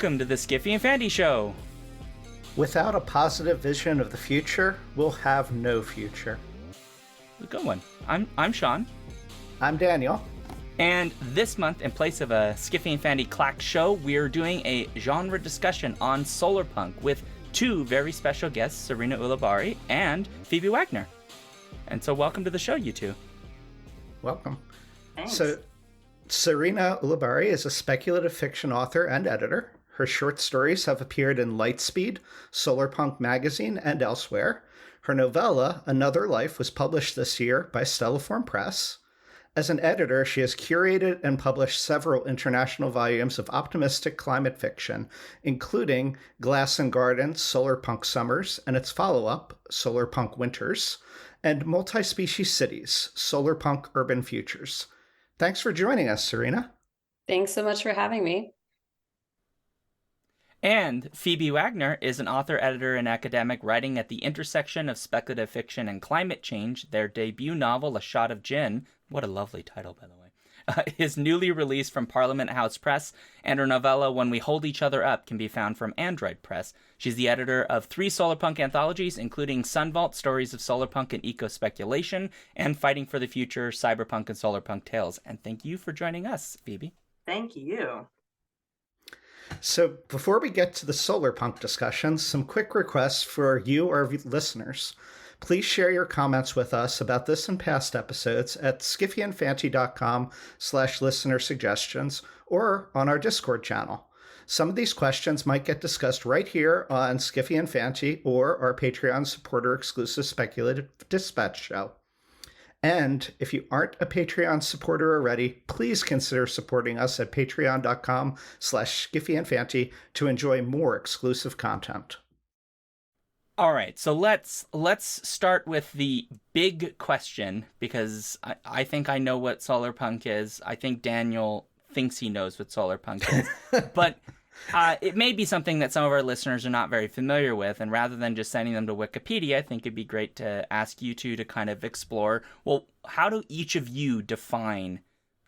Welcome to the Skiffy and Fandy Show. Without a positive vision of the future, we'll have no future. A good one. I'm Shaun. I'm Daniel. And this month, in place of a Skiffy and Fandy Clack show, we're doing a genre discussion on Solarpunk with two very special guests, Sarena Ulibarri and Phoebe Wagner. And so welcome to the show, you two. Welcome. Thanks. So, Sarena Ulibarri is a speculative fiction author and editor. Her short stories have appeared in Lightspeed, Solarpunk magazine, and elsewhere. Her novella, Another Life, was published this year by Stelliform Press. As an editor, she has curated and published several international volumes of optimistic climate fiction, including Glass and Garden, Solarpunk Summers, and its follow-up, Solarpunk Winters, and Multi-Species Cities, Solarpunk Urban Futures. Thanks for joining us, Sarena. Thanks so much for having me. And Phoebe Wagner is an author, editor, and academic writing at the intersection of speculative fiction and climate change. Their debut novel, A Shot of Gin, what a lovely title, by the way, is newly released from Parliament House Press, and her novella, When We Hold Each Other Up, can be found from Android Press. She's the editor of 3 Solarpunk anthologies, including Sunvault, Stories of Solarpunk and Eco-Speculation, and Fighting for the Future, Cyberpunk and Solarpunk Tales. And thank you for joining us, Phoebe. Thank you. So before we get to the Solarpunk discussion, some quick requests for you, our listeners. Please share your comments with us about this and past episodes at skiffyandfanty.com/listener suggestions or on our Discord channel. Some of these questions might get discussed right here on Skiffy and Fanty or our Patreon supporter exclusive Speculative Dispatch show. And if you aren't a Patreon supporter already, please consider supporting us at patreon.com/skiffyandfanty to enjoy more exclusive content. All right, so let's start with the big question, because I think I know what Solarpunk is. I think Daniel thinks he knows what Solarpunk is. But it may be something that some of our listeners are not very familiar with, and rather than just sending them to Wikipedia, I think it'd be great to ask you two to kind of explore, well, how do each of you define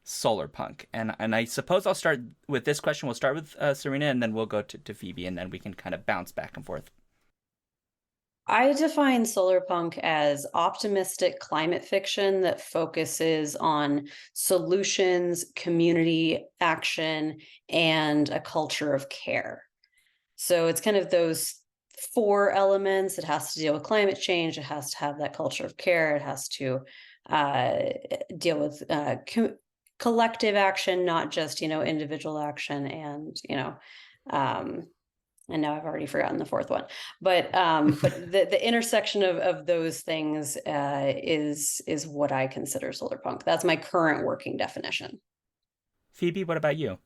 Solarpunk? And I suppose I'll start with this question. We'll start with Sarena, and then we'll go to Phoebe, and then we can kind of bounce back and forth. I define Solarpunk as optimistic climate fiction that focuses on solutions, community action, and a culture of care. So it's kind of those 4 elements. It has to deal with climate change. It has to have that culture of care. It has to deal with collective action, not just, individual action. And, and now I've already forgotten the 4th one, but the intersection of those things is what I consider Solarpunk. That's my current working definition. Phoebe, what about you?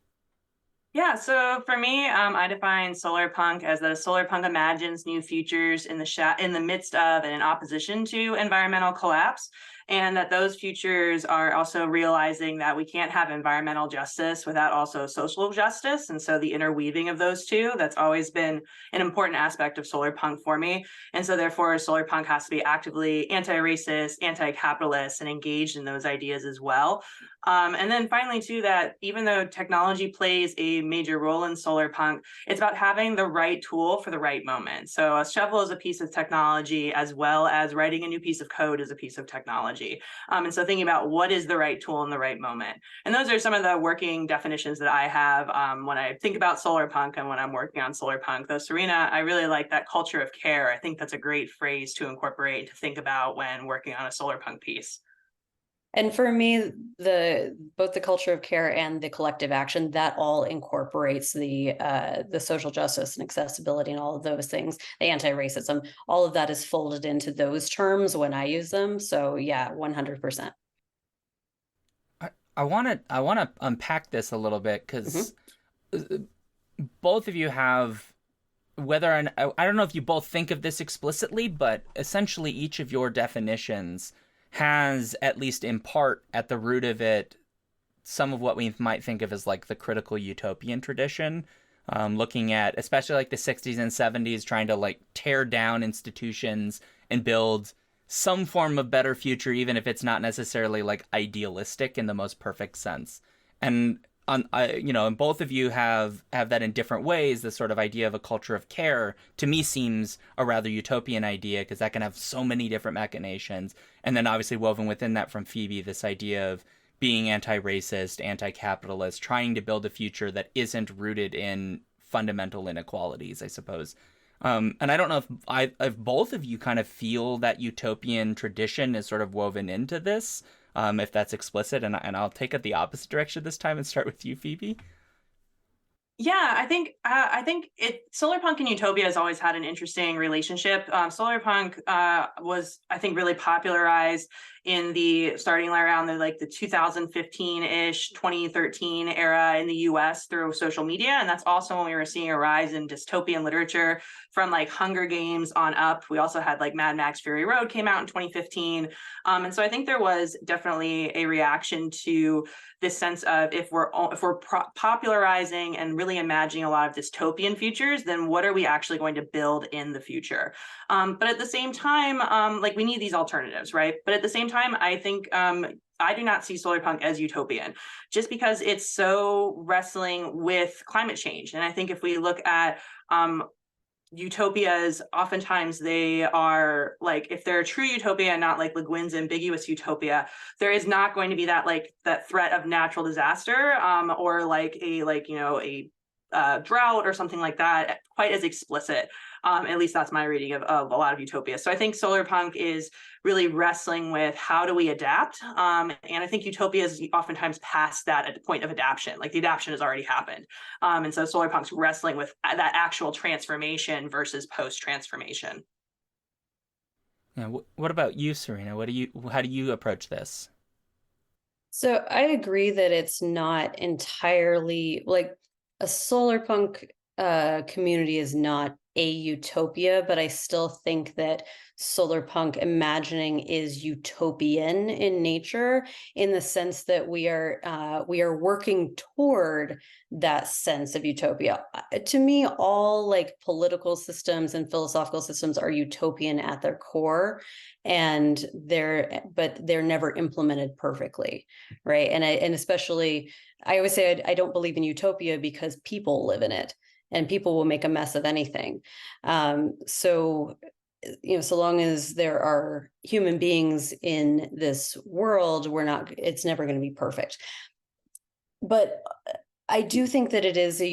Yeah, so for me, I define Solarpunk as that a Solarpunk imagines new futures in the midst of and in opposition to environmental collapse, and that those futures are also realizing that we can't have environmental justice without also social justice. And so the interweaving of those two, that's always been an important aspect of Solarpunk for me. And so therefore, Solarpunk has to be actively anti-racist, anti-capitalist, and engaged in those ideas as well. And then finally, too, that even though technology plays a major role in Solarpunk, it's about having the right tool for the right moment. So a shovel is a piece of technology, as well as writing a new piece of code is a piece of technology. And so thinking about what is the right tool in the right moment. And those are some of the working definitions that I have when I think about Solarpunk and when I'm working on Solarpunk. Though, Sarena, I really like that culture of care. I think that's a great phrase to incorporate, to think about when working on a Solarpunk piece. And for me, both the culture of care and the collective action, that all incorporates the social justice and accessibility and all of those things, the anti-racism, all of that is folded into those terms when I use them. So yeah, 100%. I want to unpack this a little bit, because both of you have, I don't know if you both think of this explicitly, but essentially each of your definitions has, at least in part, at the root of it, some of what we might think of as like the critical utopian tradition, looking at especially like the 60s and 70s, trying to like tear down institutions and build some form of better future, even if it's not necessarily like idealistic in the most perfect sense. And and both of you have that in different ways. This sort of idea of a culture of care to me seems a rather utopian idea, because that can have so many different machinations. And then obviously woven within that from Phoebe, this idea of being anti-racist, anti-capitalist, trying to build a future that isn't rooted in fundamental inequalities, I suppose. And I don't know if both of you kind of feel that utopian tradition is sort of woven into this, if that's explicit, and I'll take it the opposite direction this time and start with you, Phoebe. Yeah, I think Solarpunk and Utopia has always had an interesting relationship. Solarpunk was, I think, really popularized in starting around the 2015-ish, 2013 era in the US through social media. And that's also when we were seeing a rise in dystopian literature from like Hunger Games on up. We also had like Mad Max Fury Road came out in 2015. And so I think there was definitely a reaction to this sense of if we're popularizing and really imagining a lot of dystopian futures, then what are we actually going to build in the future? But at the same time, we need these alternatives, right? But at the same time, I think I do not see Solarpunk as utopian, just because it's so wrestling with climate change. And I think if we look at utopias, oftentimes they are like, if they're a true utopia and not like Le Guin's ambiguous utopia, there is not going to be that threat of natural disaster or like a drought or something like that quite as explicit. At least that's my reading of a lot of utopias. So I think Solarpunk is really wrestling with how do we adapt, and I think utopia is oftentimes past that at the point of adaptation. Like the adaptation has already happened, and so Solarpunk's wrestling with that actual transformation versus post-transformation. Yeah. What about you, Sarena? How do you approach this? So I agree that it's not entirely like a Solarpunk community is not a utopia, but I still think that Solarpunk imagining is utopian in nature, in the sense that we are working toward that sense of utopia. To me, all like political systems and philosophical systems are utopian at their core, and they're never implemented perfectly, right? And especially, I always say I don't believe in utopia because people live in it. And people will make a mess of anything. So long as there are human beings in this world, it's never going to be perfect. But I do think that it is a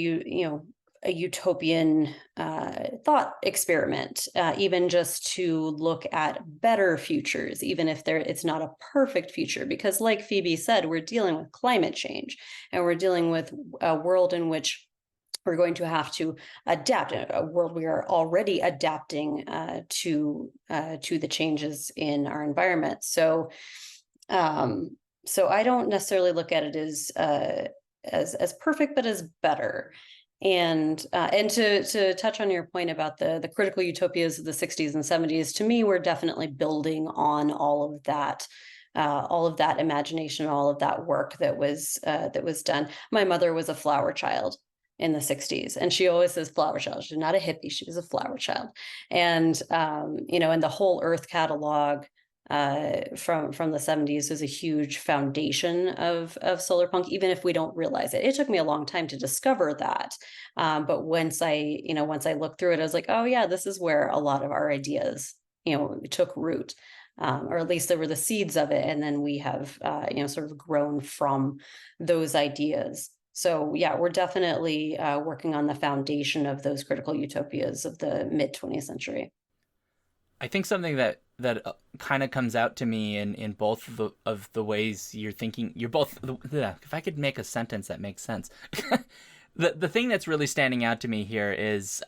utopian thought experiment, even just to look at better futures, even if it's not a perfect future, because like Phoebe said, we're dealing with climate change, and we're dealing with a world in which we're going to have to adapt, a world we are already adapting to the changes in our environment. So I don't necessarily look at it as perfect, but as better. And to touch on your point about the critical utopias of the 60s and 70s, to me, we're definitely building on all of that imagination, all of that work that was done. My mother was a flower child in the 60s, and she always says flower child. She's not a hippie, she was a flower child. And and the whole Earth catalog from the 70s was a huge foundation of Solarpunk, even if we don't realize it. It took me a long time to discover that, but once I looked through it, I was like, oh yeah, this is where a lot of our ideas took root, or at least there were the seeds of it, and then we have sort of grown from those ideas. So yeah, we're definitely working on the foundation of those critical utopias of the mid 20th century. I think something that kind of comes out to me in both of the ways you're thinking, you're both, if I could make a sentence that makes sense. The thing that's really standing out to me here is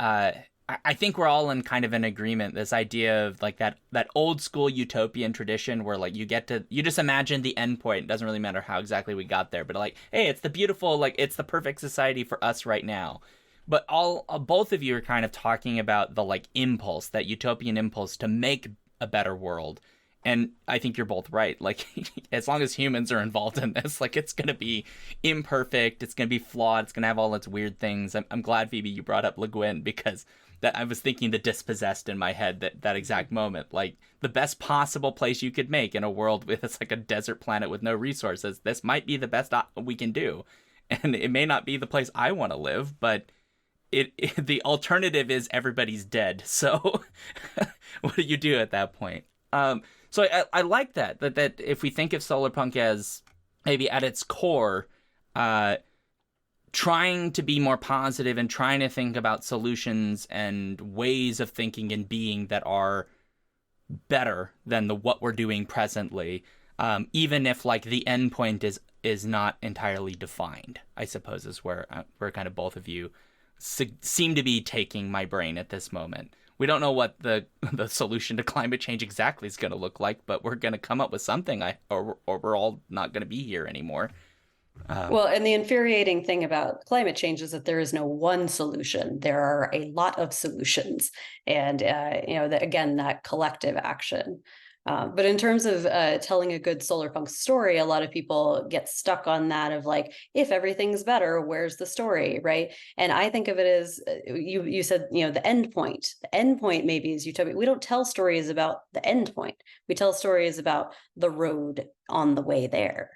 I think we're all in kind of an agreement, this idea of like that old school utopian tradition where like you just imagine the end point. It doesn't really matter how exactly we got there, but like, hey, it's the beautiful, like it's the perfect society for us right now. But both of you are kind of talking about the like impulse, that utopian impulse to make a better world. And I think you're both right. Like, as long as humans are involved in this, like, it's going to be imperfect. It's going to be flawed. It's going to have all its weird things. I'm glad, Phoebe, you brought up Le Guin, because that I was thinking the dispossessed in my head that exact moment. Like, the best possible place you could make in a world with, it's like a desert planet with no resources. This might be the best we can do. and it may not be the place I want to live, but the alternative is everybody's dead. So what do you do at that point? So I like that if we think of Solarpunk as maybe at its core, trying to be more positive and trying to think about solutions and ways of thinking and being that are better than what we're doing presently, even if like the end point is not entirely defined, I suppose is where kind of both of you seem to be taking my brain at this moment. We don't know what the solution to climate change exactly is going to look like, but we're going to come up with something, or we're all not going to be here anymore. Well, and the infuriating thing about climate change is that there is no one solution. There are a lot of solutions, and that collective action. But in terms of telling a good Solarpunk story, a lot of people get stuck on that of like, if everything's better, where's the story, right? And I think of it as you said, the end point. The end point maybe is utopia. We don't tell stories about the end point. We tell stories about the road on the way there.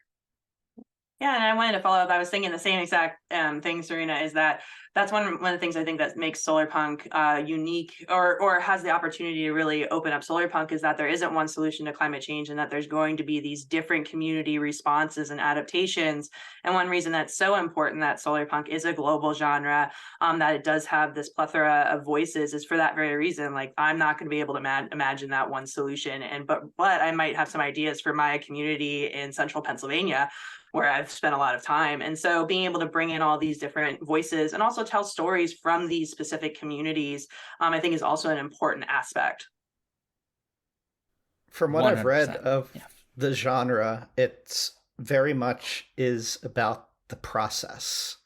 Yeah, and I wanted to follow up. I was thinking the same exact thing, Sarena, is that's one of the things I think that makes Solarpunk unique, or has the opportunity to really open up Solarpunk, is that there isn't one solution to climate change, and that there's going to be these different community responses and adaptations. And one reason that's so important that Solarpunk is a global genre, that it does have this plethora of voices, is for that very reason. Like, I'm not going to be able to imagine that one solution, but I might have some ideas for my community in central Pennsylvania, where I've spent a lot of time. And so being able to bring in all these different voices and also tell stories from these specific communities, I think is also an important aspect. From what I've read 100%. of the genre, it's very much is about the process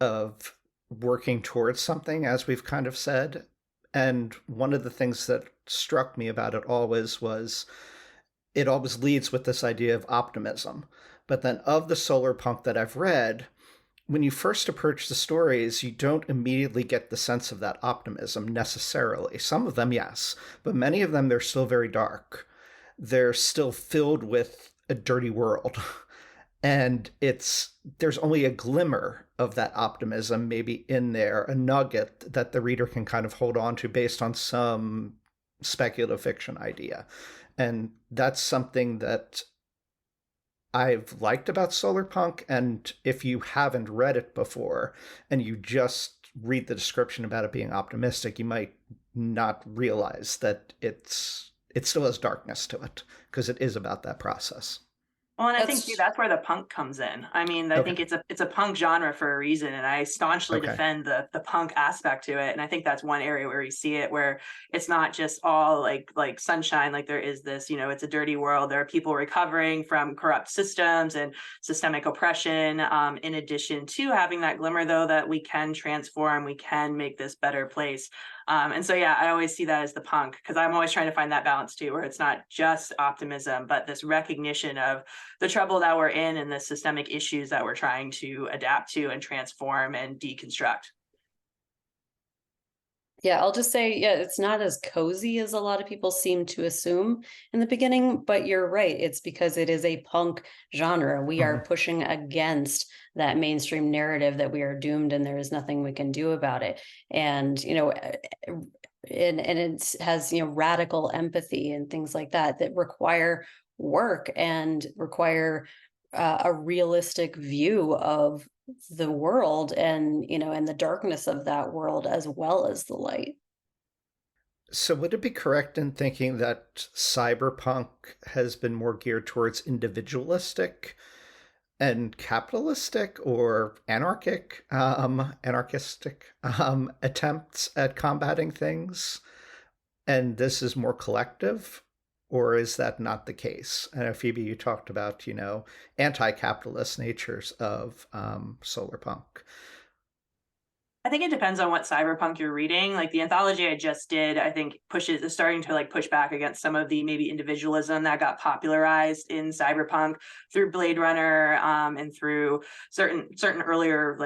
of working towards something, as we've kind of said. And one of the things that struck me about it always was it always leads with this idea of optimism. But then of the Solarpunk that I've read, when you first approach the stories, you don't immediately get the sense of that optimism necessarily. Some of them, yes, but many of them, they're still very dark. They're still filled with a dirty world. And there's only a glimmer of that optimism maybe in there, a nugget that the reader can kind of hold on to based on some speculative fiction idea. And that's something that I've liked about Solarpunk. And if you haven't read it before and you just read the description about it being optimistic, you might not realize that it still has darkness to it, because it is about that process. Well, and I think too, that's where the punk comes in. I mean, I think it's a punk genre for a reason, and I staunchly defend the punk aspect to it. And I think that's one area where you see it, where it's not just all like sunshine. Like, there is this, it's a dirty world. There are people recovering from corrupt systems and systemic oppression. In addition to having that glimmer, though, that we can transform, we can make this better place. And so, yeah, I always see that as the punk, because I'm always trying to find that balance too, where it's not just optimism, but this recognition of the trouble that we're in and the systemic issues that we're trying to adapt to and transform and deconstruct. Yeah, I'll just say, it's not as cozy as a lot of people seem to assume in the beginning, but you're right. It's because it is a punk genre. We are pushing against that mainstream narrative that we are doomed and there is nothing we can do about it. And, and it has, radical empathy and things like that require work and require a realistic view of the world and and the darkness of that world, as well as the light. So would it be correct in thinking that cyberpunk has been more geared towards individualistic and capitalistic or anarchistic attempts at combating things, and this is more collective? Or is that not the case? And Phoebe, you talked about, anti-capitalist natures of Solarpunk. I think it depends on what cyberpunk you're reading. Like, the anthology I just did, I think is starting to push back against some of the maybe individualism that got popularized in cyberpunk through Blade Runner, and through certain earlier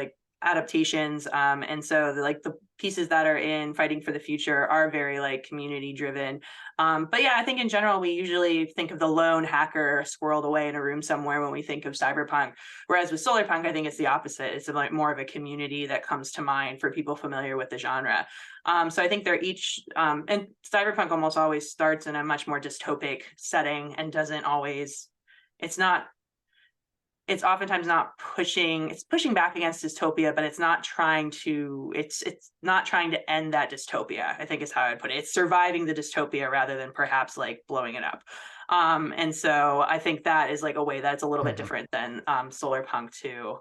adaptations. And so the pieces that are in Fighting for the Future are very like community driven. But yeah, I think in general, we usually think of the lone hacker squirreled away in a room somewhere when we think of cyberpunk. Whereas with Solarpunk, I think it's the opposite. It's like more of a community that comes to mind for people familiar with the genre. So I think they're each, and cyberpunk almost always starts in a much more dystopic setting and doesn't always, it's oftentimes not it's pushing back against dystopia, but it's not trying to end that dystopia, I think is how I'd put it. It's surviving the dystopia rather than perhaps like blowing it up. And so I think that is like a way that's a little bit different than Solarpunk 2.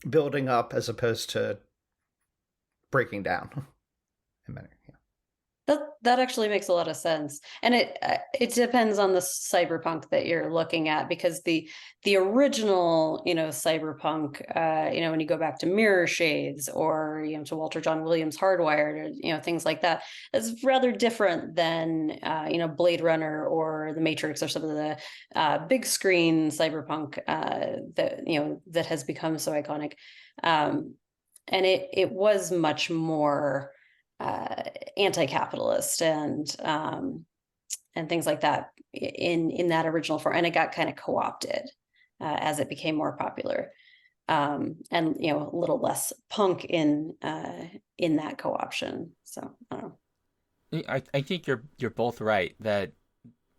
Building up as opposed to breaking down. That actually makes a lot of sense, and it depends on the cyberpunk that you're looking at, because the original cyberpunk, when you go back to Mirror Shades or to Walter John Williams' Hardwired, or things like that, it's rather different than Blade Runner or The Matrix or some of the big screen cyberpunk that has become so iconic, and it was much more anti-capitalist and things like that in that original form, and it got kind of co-opted as it became more popular, and a little less punk in that co-option. So I don't know. I think you're both right that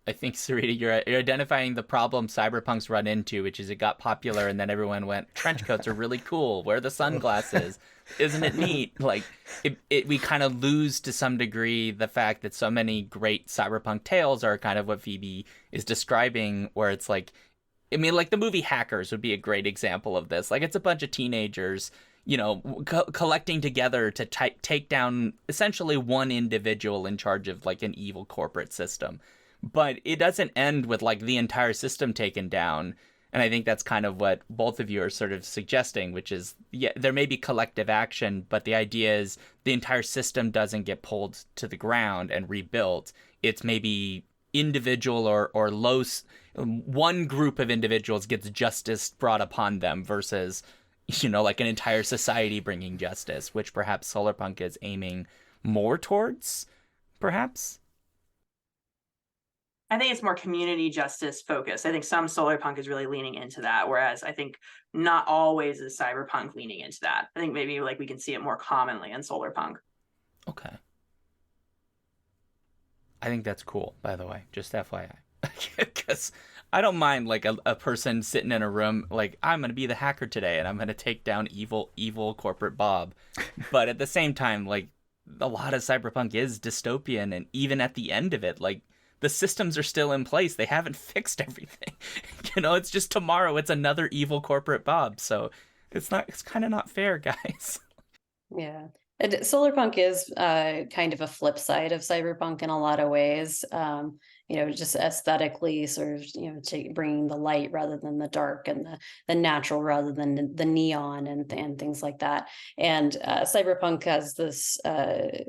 I think, Sarena, you're identifying the problem cyberpunks run into, which is it got popular and then everyone went, trench coats are really cool, wear the sunglasses, isn't it neat? Like, we kind of lose to some degree the fact that so many great cyberpunk tales are kind of what Phoebe is describing, where it's like, I mean, like the movie Hackers would be a great example of this. Like, it's a bunch of teenagers, collecting together to take down essentially one individual in charge of like an evil corporate system. But it doesn't end with like the entire system taken down. And I think that's kind of what both of you are sort of suggesting, which is, yeah, there may be collective action, but the idea is the entire system doesn't get pulled to the ground and rebuilt. It's maybe individual or one group of individuals gets justice brought upon them versus, like an entire society bringing justice, which perhaps Solarpunk is aiming more towards, perhaps. I think it's more community justice focused. I think some Solarpunk is really leaning into that, whereas I think not always is cyberpunk leaning into that. I think maybe like we can see it more commonly in Solarpunk. Okay. I think that's cool, by the way, just FYI. Because I don't mind like a person sitting in a room like, I'm going to be the hacker today and I'm going to take down evil corporate Bob. But at the same time, like a lot of cyberpunk is dystopian, and even at the end of it, like, the systems are still in place. They haven't fixed everything. It's just tomorrow it's another evil corporate Bob. So it's kind of not fair, guys. Yeah. Solarpunk is kind of a flip side of cyberpunk in a lot of ways. Just aesthetically sort of, bringing the light rather than the dark, and the natural rather than the neon and things like that. And cyberpunk has this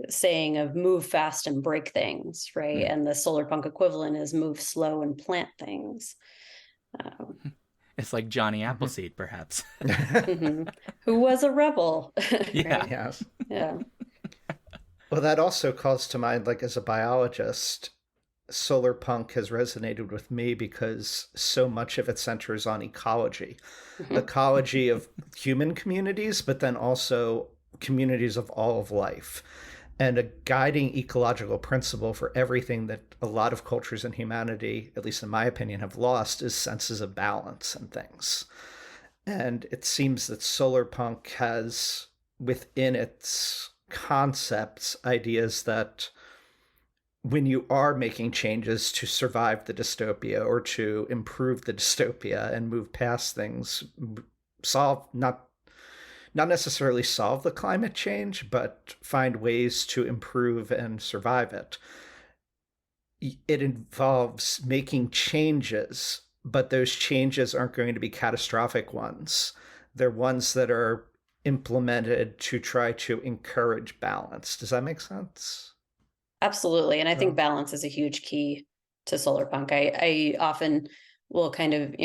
saying of move fast and break things, right? And the Solarpunk equivalent is move slow and plant things. It's like Johnny Appleseed, perhaps. Who was a rebel. Yeah. Right? Yes. Yeah. Well, that also calls to mind, like, as a biologist, Solarpunk has resonated with me because so much of it centers on ecology. Ecology of human communities, but then also communities of all of life. And a guiding ecological principle for everything that a lot of cultures in humanity, at least in my opinion, have lost is senses of balance and things. And it seems that Solarpunk has within its concepts ideas that when you are making changes to survive the dystopia or to improve the dystopia and move past things, not necessarily solve the climate change, but find ways to improve and survive it. It involves making changes, but those changes aren't going to be catastrophic ones. They're ones that are implemented to try to encourage balance. Does that make sense? Absolutely. And I think balance is a huge key to Solarpunk. I often will kind of,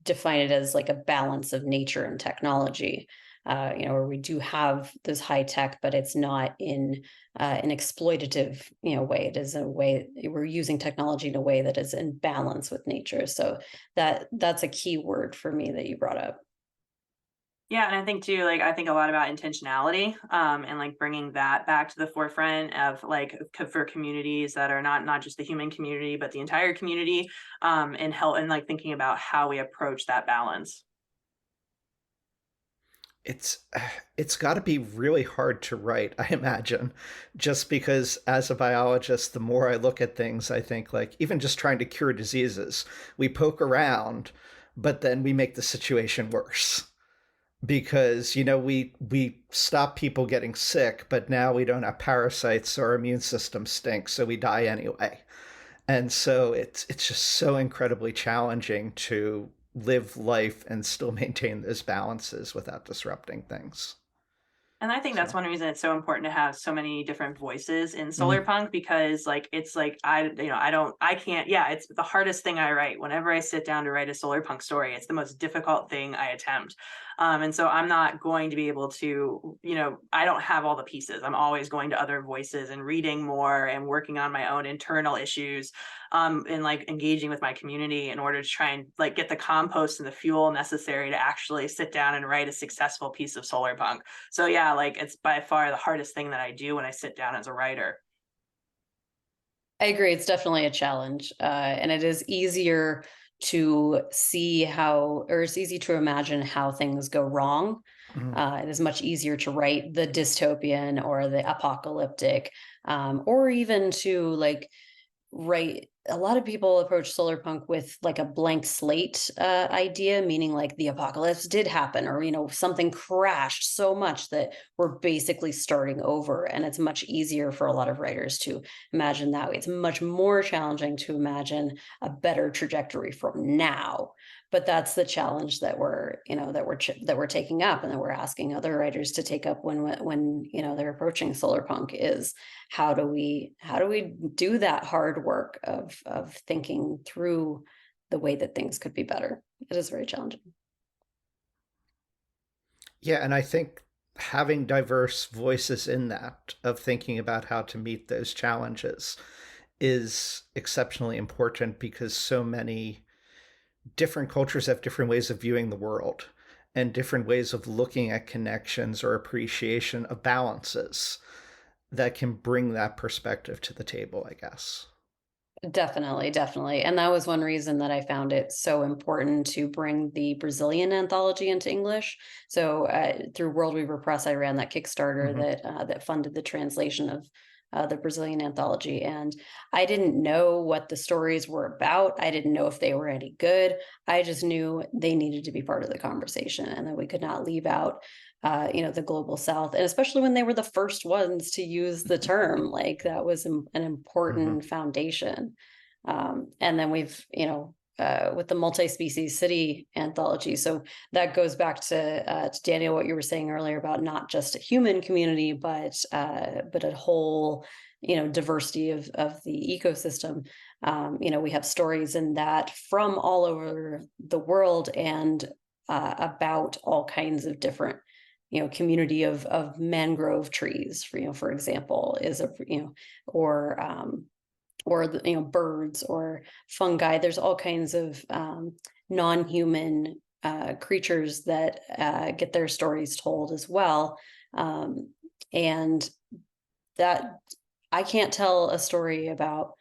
define it as like a balance of nature and technology. where we do have those high tech, but it's not in an exploitative, way. It is a way we're using technology in a way that is in balance with nature. So that's a key word for me that you brought up. Yeah, and I think too, like I think a lot about intentionality, and like bringing that back to the forefront of like for communities that are not just the human community, but the entire community, and help and like thinking about how we approach that balance. It's it's got to be really hard to write, I imagine, just because as a biologist, the more I look at things, I think like even just trying to cure diseases, we poke around, but then we make the situation worse because we stop people getting sick, but now we don't have parasites, so our immune system stinks, so we die anyway. And so it's just so incredibly challenging to live life and still maintain those balances without disrupting things. And I think that's So, one reason it's so important to have so many different voices in mhm. Solarpunk, because like it's like I can't, yeah, it's the hardest thing I write. Whenever I sit down to write a Solarpunk story, it's the most difficult thing I attempt. And so I'm not going to be able to, I don't have all the pieces. I'm always going to other voices and reading more and working on my own internal issues, and like engaging with my community in order to try and like get the compost and the fuel necessary to actually sit down and write a successful piece of Solarpunk. So yeah, like it's by far the hardest thing that I do when I sit down as a writer. I agree. It's definitely a challenge. And it is easier to see or it's easy to imagine how things go wrong. Mhm. It is much easier to write the dystopian or the apocalyptic, or even to like right. A lot of people approach solar punk with like a blank slate idea, meaning like the apocalypse did happen, or something crashed so much that we're basically starting over. And it's much easier for a lot of writers to imagine that way. It's much more challenging to imagine a better trajectory from now. But that's the challenge that we're taking up, and that we're asking other writers to take up when they're approaching solar punk is how do we do that hard work of thinking through the way that things could be better. It is very challenging. Yeah, and I think having diverse voices in that of thinking about how to meet those challenges is exceptionally important because so many different cultures have different ways of viewing the world and different ways of looking at connections or appreciation of balances that can bring that perspective to the table, I guess. Definitely, definitely. And that was one reason that I found it so important to bring the Brazilian anthology into English. So through World Weaver Press, I ran that Kickstarter Hmm. that funded the translation of the Brazilian anthology. And I didn't know what the stories were about. I didn't know if they were any good. I just knew they needed to be part of the conversation, and that we could not leave out the global south, and especially when they were the first ones to use the term, like that was an Hmm. important foundation. And then we've with the multi-species city anthology, so that goes back to Daniel, what you were saying earlier about not just a human community, but a whole diversity of the ecosystem. We have stories in that from all over the world, and about all kinds of different community of mangrove trees, for example, is a or the, birds or fungi. There's all kinds of non-human creatures that get their stories told as well. And that I can't tell a story about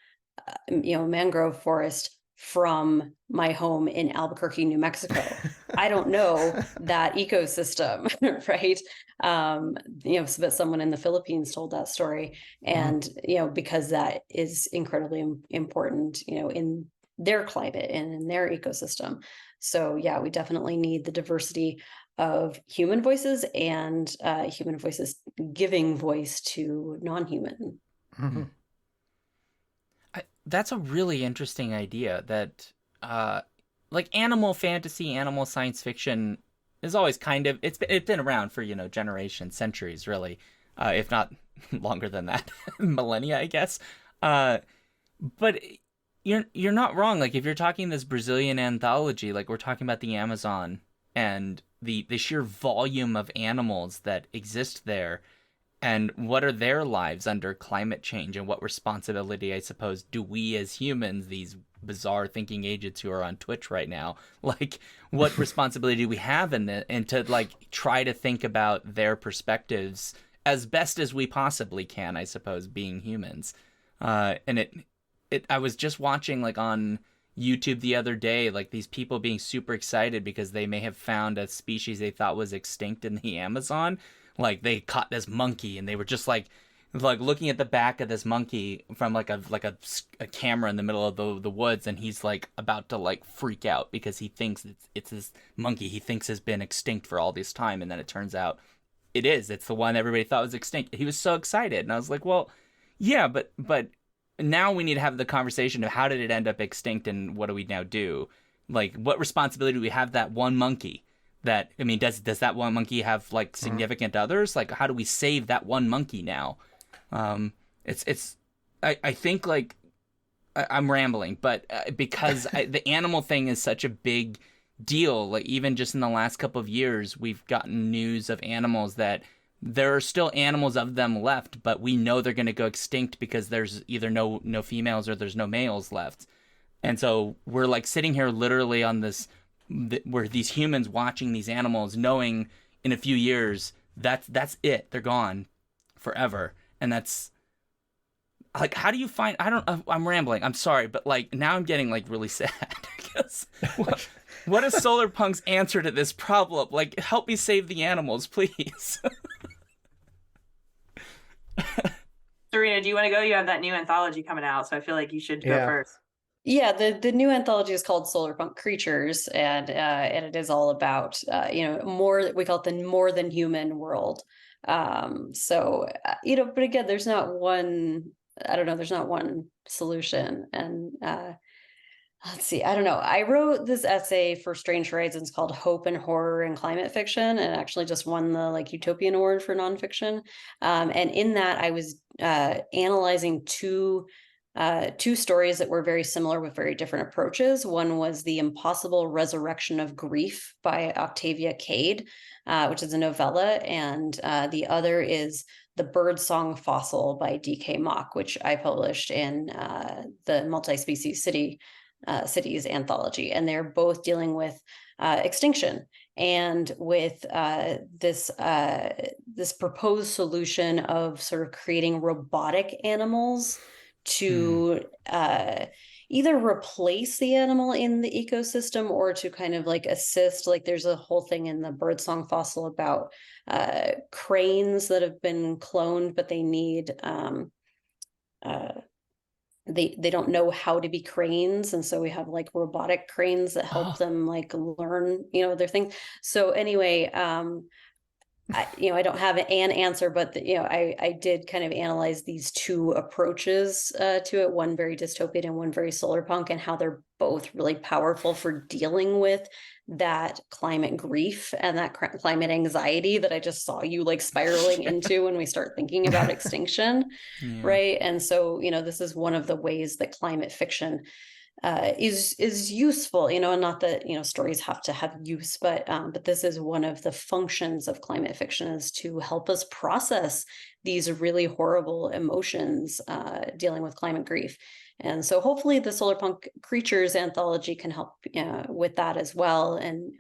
mangrove forest from my home in Albuquerque, New Mexico. I don't know that ecosystem, right? But someone in the Philippines told that story, Mhm. and because that is incredibly important, in their climate and in their ecosystem. So yeah, we definitely need the diversity of human voices, and human voices giving voice to non-human. Mhm. That's a really interesting idea that uh like animal fantasy, animal science fiction is always kind of it's been around for, generations, centuries really. If not longer than that. Millennia, I guess. Uh but you're not wrong. Like if you're talking this Brazilian anthology, like we're talking about the Amazon, and the sheer volume of animals that exist there, and what are their lives under climate change, and what responsibility, I suppose, do we as humans, these bizarre thinking agents who are on Twitch right now, like, what responsibility do we have in it, and to like try to think about their perspectives as best as we possibly can, I suppose, being humans. And I was just watching like on YouTube the other day, like these people being super excited because they may have found a species they thought was extinct in the Amazon. Like they caught this monkey and they were just like looking at the back of this monkey from like a camera in the middle of the woods, and he's like about to like freak out because he thinks it's this monkey he thinks has been extinct for all this time, and then it turns out it's the one everybody thought was extinct. He was so excited, and I was like, well, yeah, but now we need to have the conversation of how did it end up extinct and what do we now do? Like, what responsibility do we have that one monkey? That, I mean, does that one monkey have like significant others? Like, how do we save that one monkey now? I think like I'm rambling, but because the animal thing is such a big deal. Like even just in the last couple of years, we've gotten news of animals that there are still animals of them left, but we know they're going to go extinct because there's either no females or there's no males left. And so we're like sitting here literally on this, where these humans watching these animals, knowing in a few years that's it, they're gone forever. And that's like, how do you find, I'm rambling, I'm sorry, but like now I'm getting like really sad because what is Solarpunk's answer to this problem? Like, help me save the animals, please. Sarena, do you want to go? You have that new anthology coming out, so I feel like you should go first. Yeah, the new anthology is called Solarpunk Creatures, and it is all about more, we call it the more than human world. But again, there's not one, there's not one solution. And let's see, I don't know. I wrote this essay for Strange Horizons called Hope and Horror in Climate Fiction, and actually just won the like Utopian Award for nonfiction. And in that, I was analyzing two stories that were very similar with very different approaches. One was The Impossible Resurrection of Grief by Octavia Cade, which is a novella, and the other is The Birdsong Fossil by D.K. Mock, which I published in the Multi-Species Cities anthology. And they're both dealing with extinction and with this proposed solution of sort of creating robotic animals to either replace the animal in the ecosystem or to kind of like assist. Like there's a whole thing in the Birdsong Fossil about cranes that have been cloned, but they need they don't know how to be cranes, and so we have like robotic cranes that help them like learn their things. So anyway, I don't have an answer, but I did kind of analyze these two approaches to it, one very dystopian and one very solarpunk, and how they're both really powerful for dealing with that climate grief and that climate anxiety that I just saw you like spiraling into when we start thinking about extinction. Yeah. Right. And so, this is one of the ways that climate fiction is useful, and not that stories have to have use, but this is one of the functions of climate fiction, is to help us process these really horrible emotions dealing with climate grief. And so hopefully the Solarpunk Creatures anthology can help with that as well. And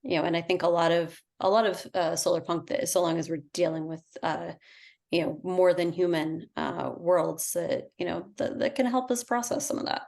and I think a lot of solarpunk, that so long as we're dealing with more than human worlds, that that can help us process some of that.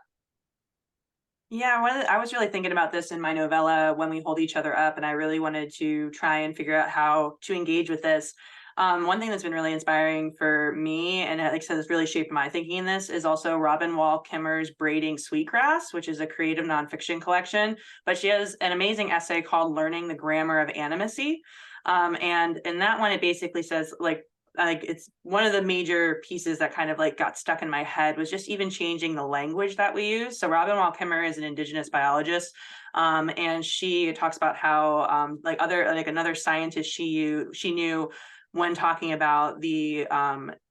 Yeah, I was really thinking about this in my novella, When We Hold Each Other Up, and I really wanted to try and figure out how to engage with this. One thing that's been really inspiring for me, and like I said, it's really shaped my thinking in this, is also Robin Wall Kimmer's Braiding Sweetgrass, which is a creative nonfiction collection. But she has an amazing essay called Learning the Grammar of Animacy. And in that one, it basically says like it's one of the major pieces that kind of like got stuck in my head was just even changing the language that we use. So Robin Wall Kimmer is an indigenous biologist, and she talks about how another scientist she knew when talking about the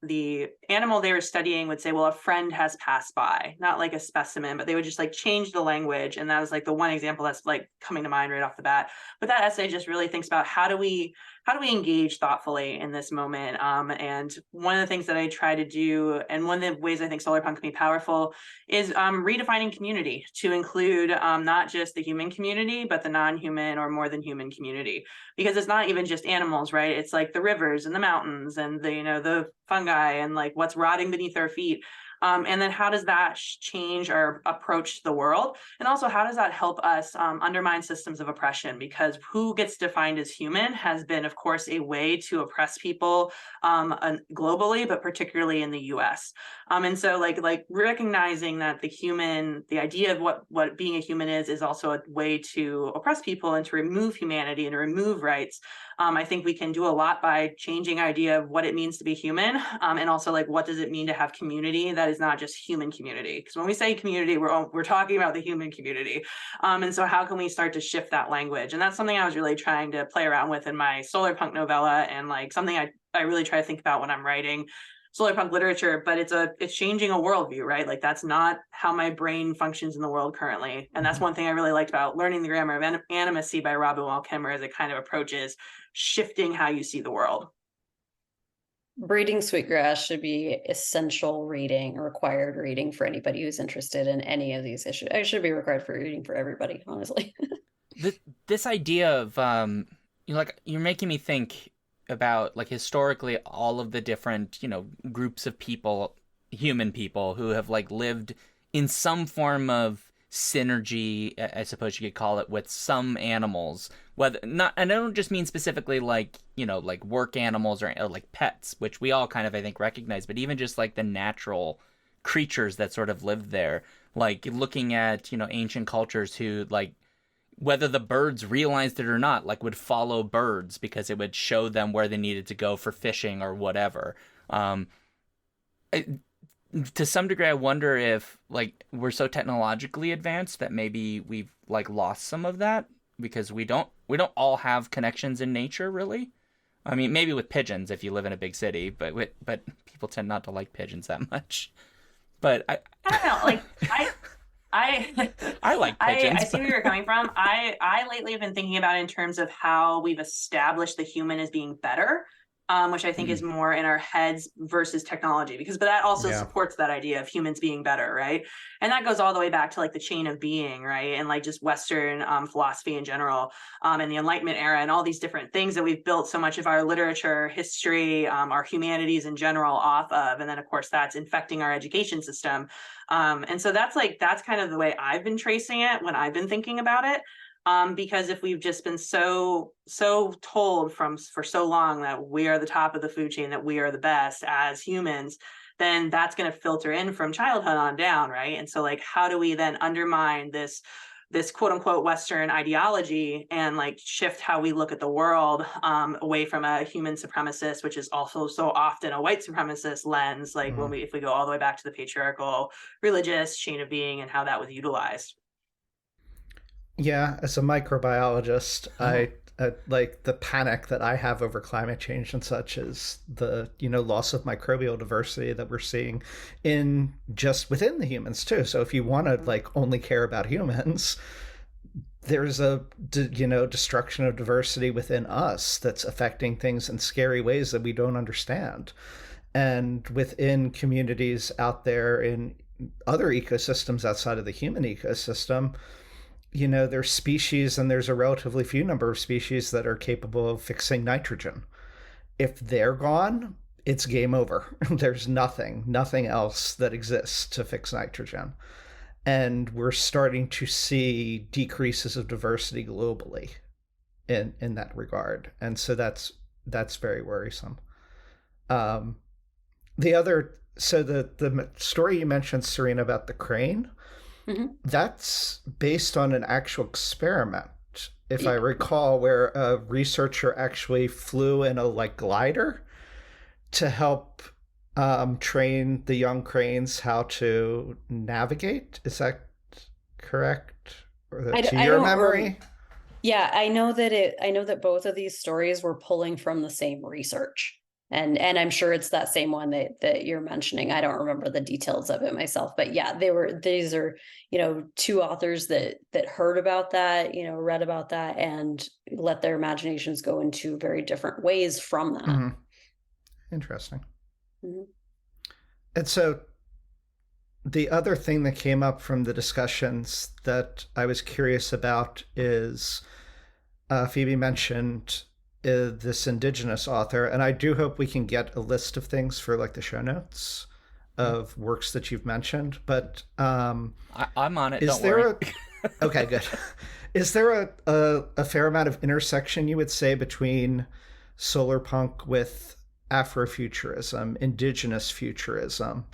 the animal they were studying would say, well, a friend has passed by, not like a specimen, but they would just like change the language. And that was like the one example that's like coming to mind right off the bat. But that essay just really thinks about how do we engage thoughtfully in this moment? And one of the things that I try to do, and one of the ways I think Solarpunk can be powerful, is redefining community to include not just the human community, but the non-human or more than human community. Because it's not even just animals, right? It's like the rivers and the mountains and the, the fungi and like what's rotting beneath our feet. And then how does that change our approach to the world? And also, how does that help us undermine systems of oppression? Because who gets defined as human has been, of course, a way to oppress people globally, but particularly in the US. And so like recognizing that the idea of what being a human is also a way to oppress people and to remove humanity and to remove rights. I think we can do a lot by changing idea of what it means to be human, and also like what does it mean to have community that is not just human community. Because when we say community, we're talking about the human community. And so how can we start to shift that language? And that's something I was really trying to play around with in my Solarpunk novella, and like something I really try to think about when I'm writing Solarpunk literature. But it's changing a worldview, right? Like that's not how my brain functions in the world currently. And that's one thing I really liked about Learning the Grammar of Animacy by Robin Wall Kimmerer, as it kind of approaches shifting how you see the world. Breeding Sweetgrass should be essential reading, required reading for anybody who's interested in any of these issues. It should be required for reading for everybody, honestly. This idea of like you're making me think about like historically all of the different groups of people, human people who have like lived in some form of synergy, I suppose you could call it, with some animals. Whether not, and I don't just mean specifically like like work animals or like pets, which we all kind of I think recognize, but even just like the natural creatures that sort of lived there. Like looking at ancient cultures who like, whether the birds realized it or not, like would follow birds because it would show them where they needed to go for fishing or whatever. To some degree, I wonder if like we're so technologically advanced that maybe we've like lost some of that because we don't all have connections in nature, really. I mean, maybe with pigeons if you live in a big city, but people tend not to like pigeons that much. But I don't know, like I like pigeons. I see where you're coming from. I lately have been thinking about in terms of how we've established the human as being better, which I think is more in our heads versus technology, but that also supports that idea of humans being better, right? And that goes all the way back to like the chain of being, right? And like just Western philosophy in general, and the Enlightenment era and all these different things that we've built so much of our literature, history, our humanities in general off of. And then of course that's infecting our education system. And so that's kind of the way I've been tracing it when I've been thinking about it. Because if we've just been so told for so long that we are the top of the food chain, that we are the best as humans, then that's going to filter in from childhood on down, right? And so like, how do we then undermine this quote unquote Western ideology and like shift how we look at the world, away from a human supremacist, which is also so often a white supremacist lens, like if we go all the way back to the patriarchal religious chain of being and how that was utilized. Yeah, as a microbiologist, I like the panic that I have over climate change and such is the loss of microbial diversity that we're seeing in just within the humans too. So if you want to like only care about humans, there's a destruction of diversity within us that's affecting things in scary ways that we don't understand. And within communities out there in other ecosystems outside of the human ecosystem, there's species, and there's a relatively few number of species that are capable of fixing nitrogen. If they're gone, it's game over. There's nothing else that exists to fix nitrogen. And we're starting to see decreases of diversity globally in that regard. And so that's very worrisome. The story you mentioned, Sarena, about the crane, that's based on an actual experiment, if I recall, where a researcher actually flew in a like glider to help train the young cranes how to navigate. Is that correct? Or to your memory? Yeah, I know that both of these stories were pulling from the same research. And I'm sure it's that same one that you're mentioning. I don't remember the details of it myself, but yeah, these are, two authors that heard about that, read about that, and let their imaginations go into very different ways from that. Mm-hmm. Interesting. Mm-hmm. And so the other thing that came up from the discussions that I was curious about is Phoebe mentioned this indigenous author, and I do hope we can get a list of things for like the show notes of works that you've mentioned. But I'm on it. Is Don't there worry. okay, good. Is there a fair amount of intersection, you would say, between solarpunk with Afrofuturism, indigenous futurism,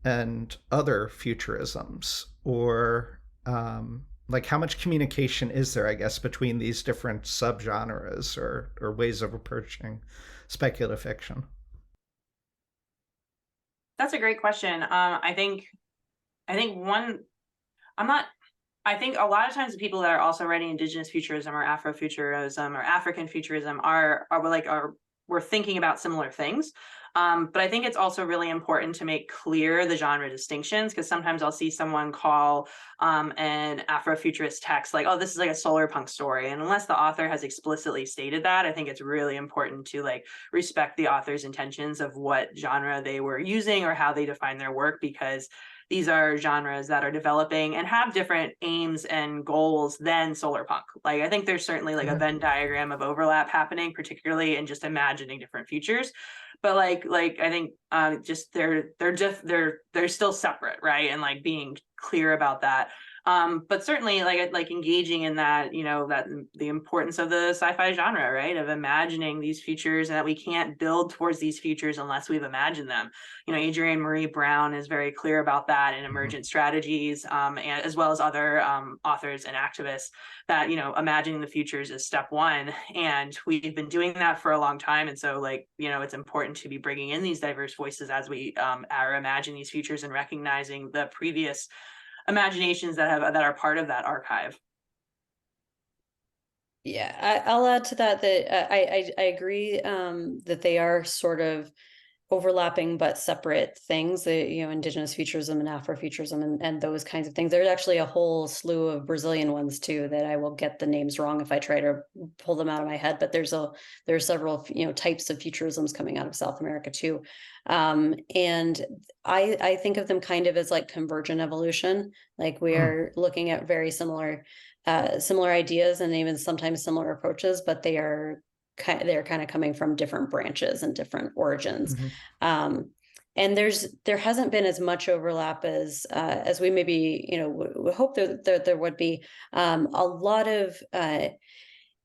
and other futurisms? Or like how much communication is there, I guess, between these different subgenres or ways of approaching speculative fiction? That's a great question. I think one, I think a lot of times the people that are also writing indigenous futurism or Afrofuturism or African futurism we're thinking about similar things. But I think it's also really important to make clear the genre distinctions, because sometimes I'll see someone call an Afrofuturist text like, oh, this is like a solarpunk story. And unless the author has explicitly stated that, I think it's really important to like respect the author's intentions of what genre they were using or how they define their work, because these are genres that are developing and have different aims and goals than solarpunk. Like I think there's certainly like a Venn diagram of overlap happening, particularly in just imagining different futures. But like I think just they're still separate, right? And like being clear about that. But certainly like engaging in that, that the importance of the sci-fi genre, right? Of imagining these futures, and that we can't build towards these futures unless we've imagined them. Adrienne Marie Brown is very clear about that in Emergent Strategies, and as well as other authors and activists, that, imagining the futures is step one. And we've been doing that for a long time. And so like, it's important to be bringing in these diverse voices as we are imagining these futures and recognizing the previous imaginations that are part of that archive. Yeah, I'll add to that I agree that they are sort of overlapping but separate things. Indigenous futurism and Afrofuturism and those kinds of things. There's actually a whole slew of Brazilian ones too that I will get the names wrong if I try to pull them out of my head. But there's several types of futurisms coming out of South America too. And I think of them kind of as like convergent evolution. Like we are looking at very similar ideas and even sometimes similar approaches, but they're kind of coming from different branches and different origins. And there hasn't been as much overlap as we maybe would hope there would be. A lot of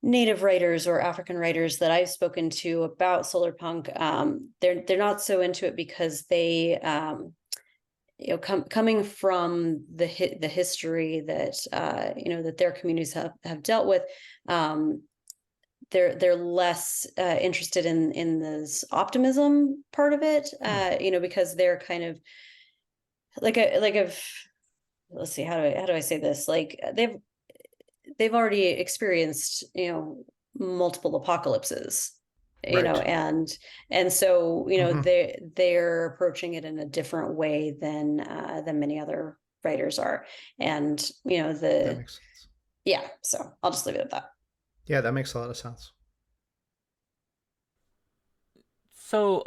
Native writers or African writers that I've spoken to about solarpunk, they're not so into it because they coming from the history that that their communities have dealt with, they're less interested in this optimism part of it, because they're kind of let's see, how do I say this? Like they've already experienced multiple apocalypses, and so they're approaching it in a different way than many other writers are, and that makes sense. Yeah, so I'll just leave it at that. Yeah, that makes a lot of sense. So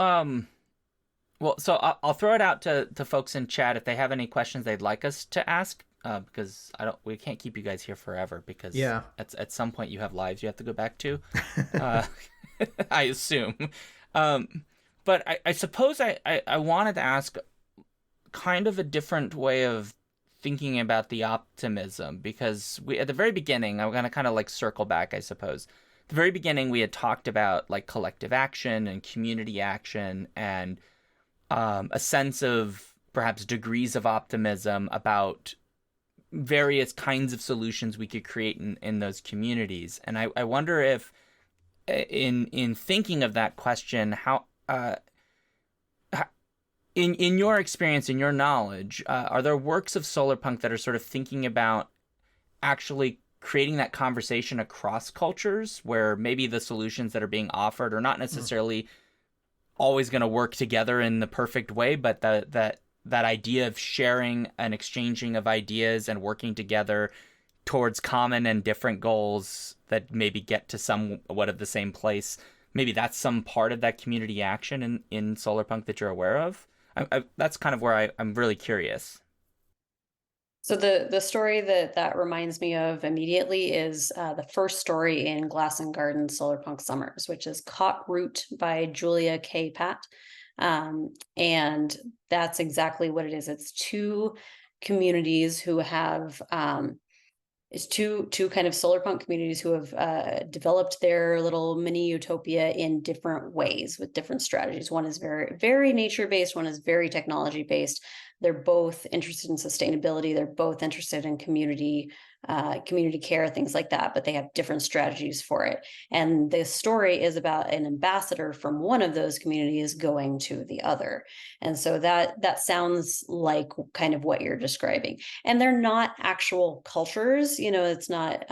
so I'll throw it out to folks in chat if they have any questions they'd like us to ask, because we can't keep you guys here forever, because at some point you have lives you have to go back to. I assume. But I suppose I wanted to ask kind of a different way of thinking about the optimism, because at the very beginning, I'm going to kind of like circle back, I suppose. At the very beginning, we had talked about like collective action and community action and a sense of perhaps degrees of optimism about various kinds of solutions we could create in those communities. And I wonder if in thinking of that question, how in your experience, in your knowledge, are there works of solarpunk that are sort of thinking about actually creating that conversation across cultures, where maybe the solutions that are being offered are not necessarily always going to work together in the perfect way, but that idea of sharing and exchanging of ideas and working together towards common and different goals that maybe get to somewhat of the same place, maybe that's some part of that community action in Solarpunk that you're aware of. That's kind of where I'm really curious. So the story that reminds me of immediately is the first story in Glass and Garden Solarpunk Summers, which is Caught Root by Julia K. Patt. And that's exactly what it is. It's two communities who have it's two kind of solarpunk communities who have developed their little mini utopia in different ways with different strategies. One is very, very nature based. One is very technology based. They're both interested in sustainability. They're both interested in community care, things like that, but they have different strategies for it. And the story is about an ambassador from one of those communities going to the other. And so that sounds like kind of what you're describing. And they're not actual cultures, it's not,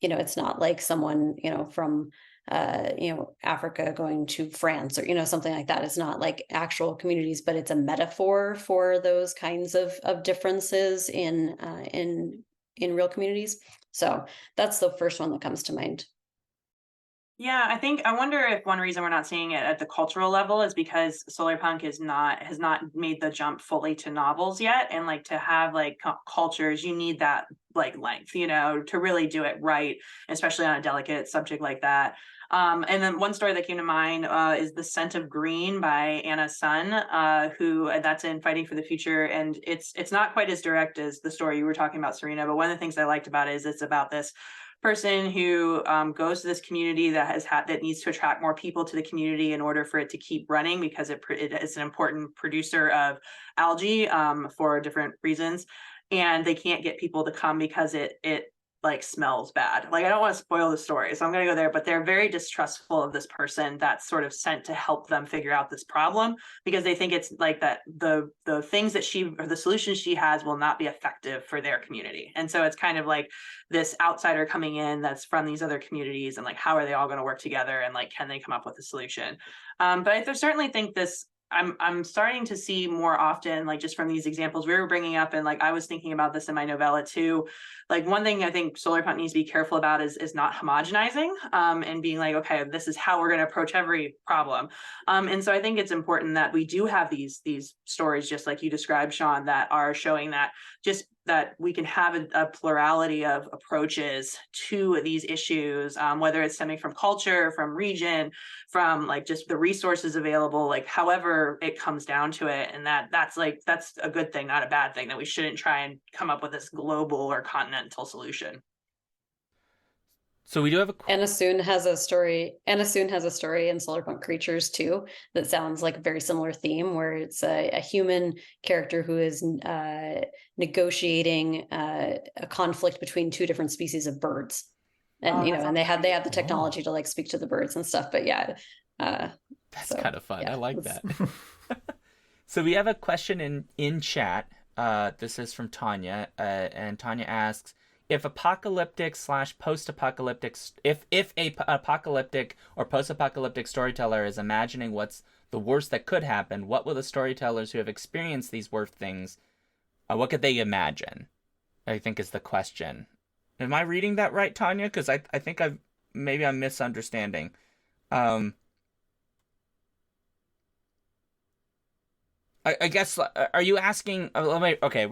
it's not like someone, from Africa going to France or, something like that. It's not like actual communities, but it's a metaphor for those kinds of differences in real communities. So that's the first one that comes to mind. Yeah, I wonder if one reason we're not seeing it at the cultural level is because Solarpunk has not made the jump fully to novels yet. And like to have like cultures, you need that like length, to really do it right, especially on a delicate subject like that. And then one story that came to mind is The Scent of Green by Anna Sun, who that's in Fighting for the Future. And it's not quite as direct as the story you were talking about, Sarena, but one of the things I liked about it is it's about this person who goes to this community that needs to attract more people to the community in order for it to keep running, because it is an important producer of algae for different reasons, and they can't get people to come because it like smells bad. Like, I don't want to spoil the story, so I'm going to go there, but they're very distrustful of this person that's sort of sent to help them figure out this problem, because they think it's like that the things that the solutions she has will not be effective for their community. And so it's kind of like this outsider coming in that's from these other communities, and like, how are they all going to work together, and like, can they come up with a solution? But I certainly think this, I'm starting to see more often, like just from these examples we were bringing up, and like I was thinking about this in my novella too. Like, one thing I think Solarpunk needs to be careful about is not homogenizing and being like, okay, this is how we're going to approach every problem. And so I think it's important that we do have these stories, just like you described, Shaun, that are showing that we can have a plurality of approaches to these issues, whether it's stemming from culture, from region, from like just the resources available, like however it comes down to it. And that's a good thing, not a bad thing, that we shouldn't try and come up with this global or continental solution. So we do have Anna Soon has a story in Solarpunk Creatures too that sounds like a very similar theme, where it's a human character who is negotiating a conflict between two different species of birds, and and they have the technology to like speak to the birds and stuff. But yeah, that's kind of fun. Yeah, I like that. So we have a question in chat. This is from Tanya, and Tanya asks, if apocalyptic / post-apocalyptic, if a apocalyptic or post-apocalyptic storyteller is imagining what's the worst that could happen, what will the storytellers who have experienced these worst things, what could they imagine? I think is the question. Am I reading that right, Tanya? Because I think I'm misunderstanding. I guess, are you asking? Okay,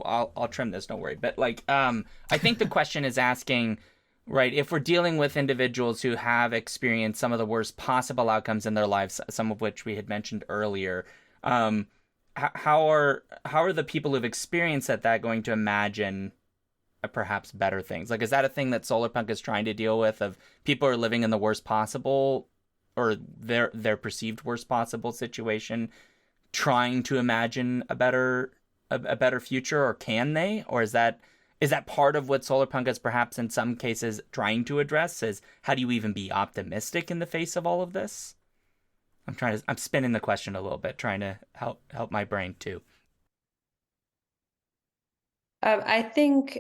I'll trim this. Don't worry. But like, I think the question is asking, right? If we're dealing with individuals who have experienced some of the worst possible outcomes in their lives, some of which we had mentioned earlier, how are the people who've experienced that going to imagine perhaps better things? Like, is that a thing that Solarpunk is trying to deal with? Of people are living in the worst possible, or their perceived worst possible situation, trying to imagine a better future, or can they? Or is that part of what Solarpunk is perhaps in some cases trying to address? Is how do you even be optimistic in the face of all of this? I'm spinning the question a little bit, trying to help my brain too. I think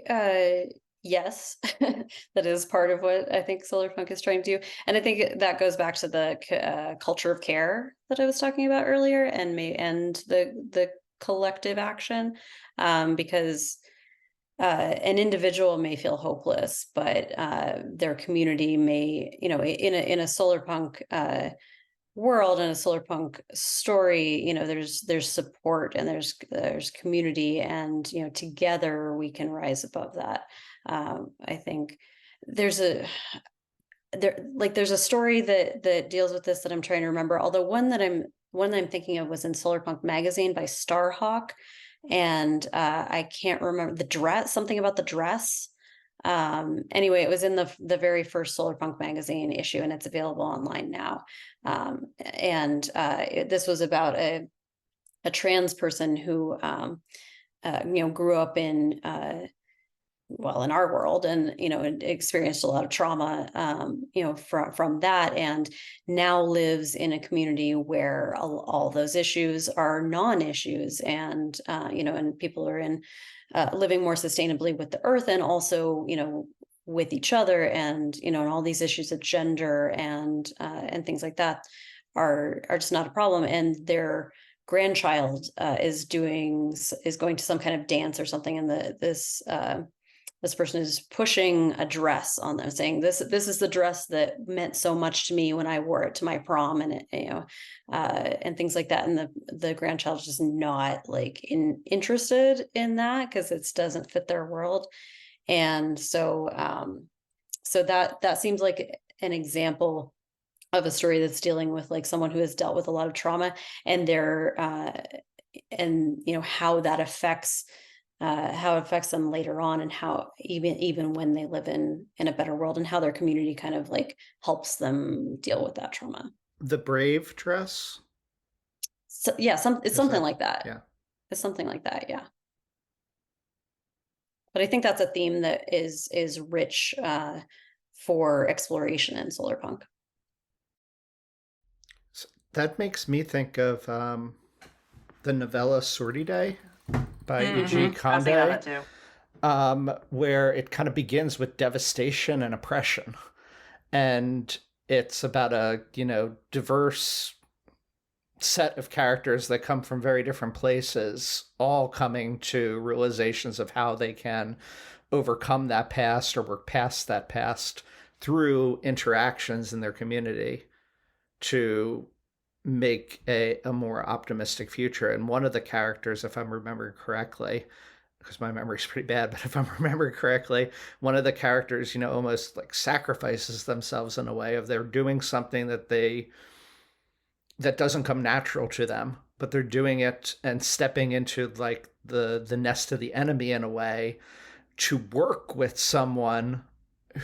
yes, that is part of what I think Solarpunk is trying to do. And I think that goes back to the culture of care that I was talking about earlier, and the collective action, because an individual may feel hopeless, but their community may, in a Solarpunk world and a Solarpunk story, there's support, and there's community, and together we can rise above that. I think there's a there's a story that deals with this that I'm trying to remember. Although one that I'm thinking of was in Solarpunk magazine by Starhawk, and I can't remember the dress, something about the dress. Anyway, it was in the very first Solarpunk magazine issue, and it's available online now. And this was about a trans person who grew up in in our world, and experienced a lot of trauma from that, and now lives in a community where all those issues are non-issues, and and people are living more sustainably with the earth, and also with each other, and and all these issues of gender and things like that are just not a problem. And their grandchild is going to some kind of dance or something, and this person is pushing a dress on them, saying, this is the dress that meant so much to me when I wore it to my prom, and and things like that. And the grandchild is just not interested in that, because it doesn't fit their world. And so that seems like an example of a story that's dealing with someone who has dealt with a lot of trauma, and how that affects how it affects them later on, and how even when they live in a better world, and how their community kind of helps them deal with that trauma. The brave dress. So yeah, it's something like that. Yeah, it's something like that. Yeah. But I think that's a theme that is rich for exploration in Solarpunk. So that makes me think of the novella Sortie by E.G. Conde, where it kind of begins with devastation and oppression, and it's about a diverse set of characters that come from very different places, all coming to realizations of how they can overcome that past or work past that past through interactions in their community to make a more optimistic future. And one of the characters, if I'm remembering correctly, because my memory's pretty bad, but if I'm remembering correctly, one of the characters, almost sacrifices themselves in a way of they're doing something that doesn't come natural to them, but they're doing it and stepping into the nest of the enemy in a way to work with someone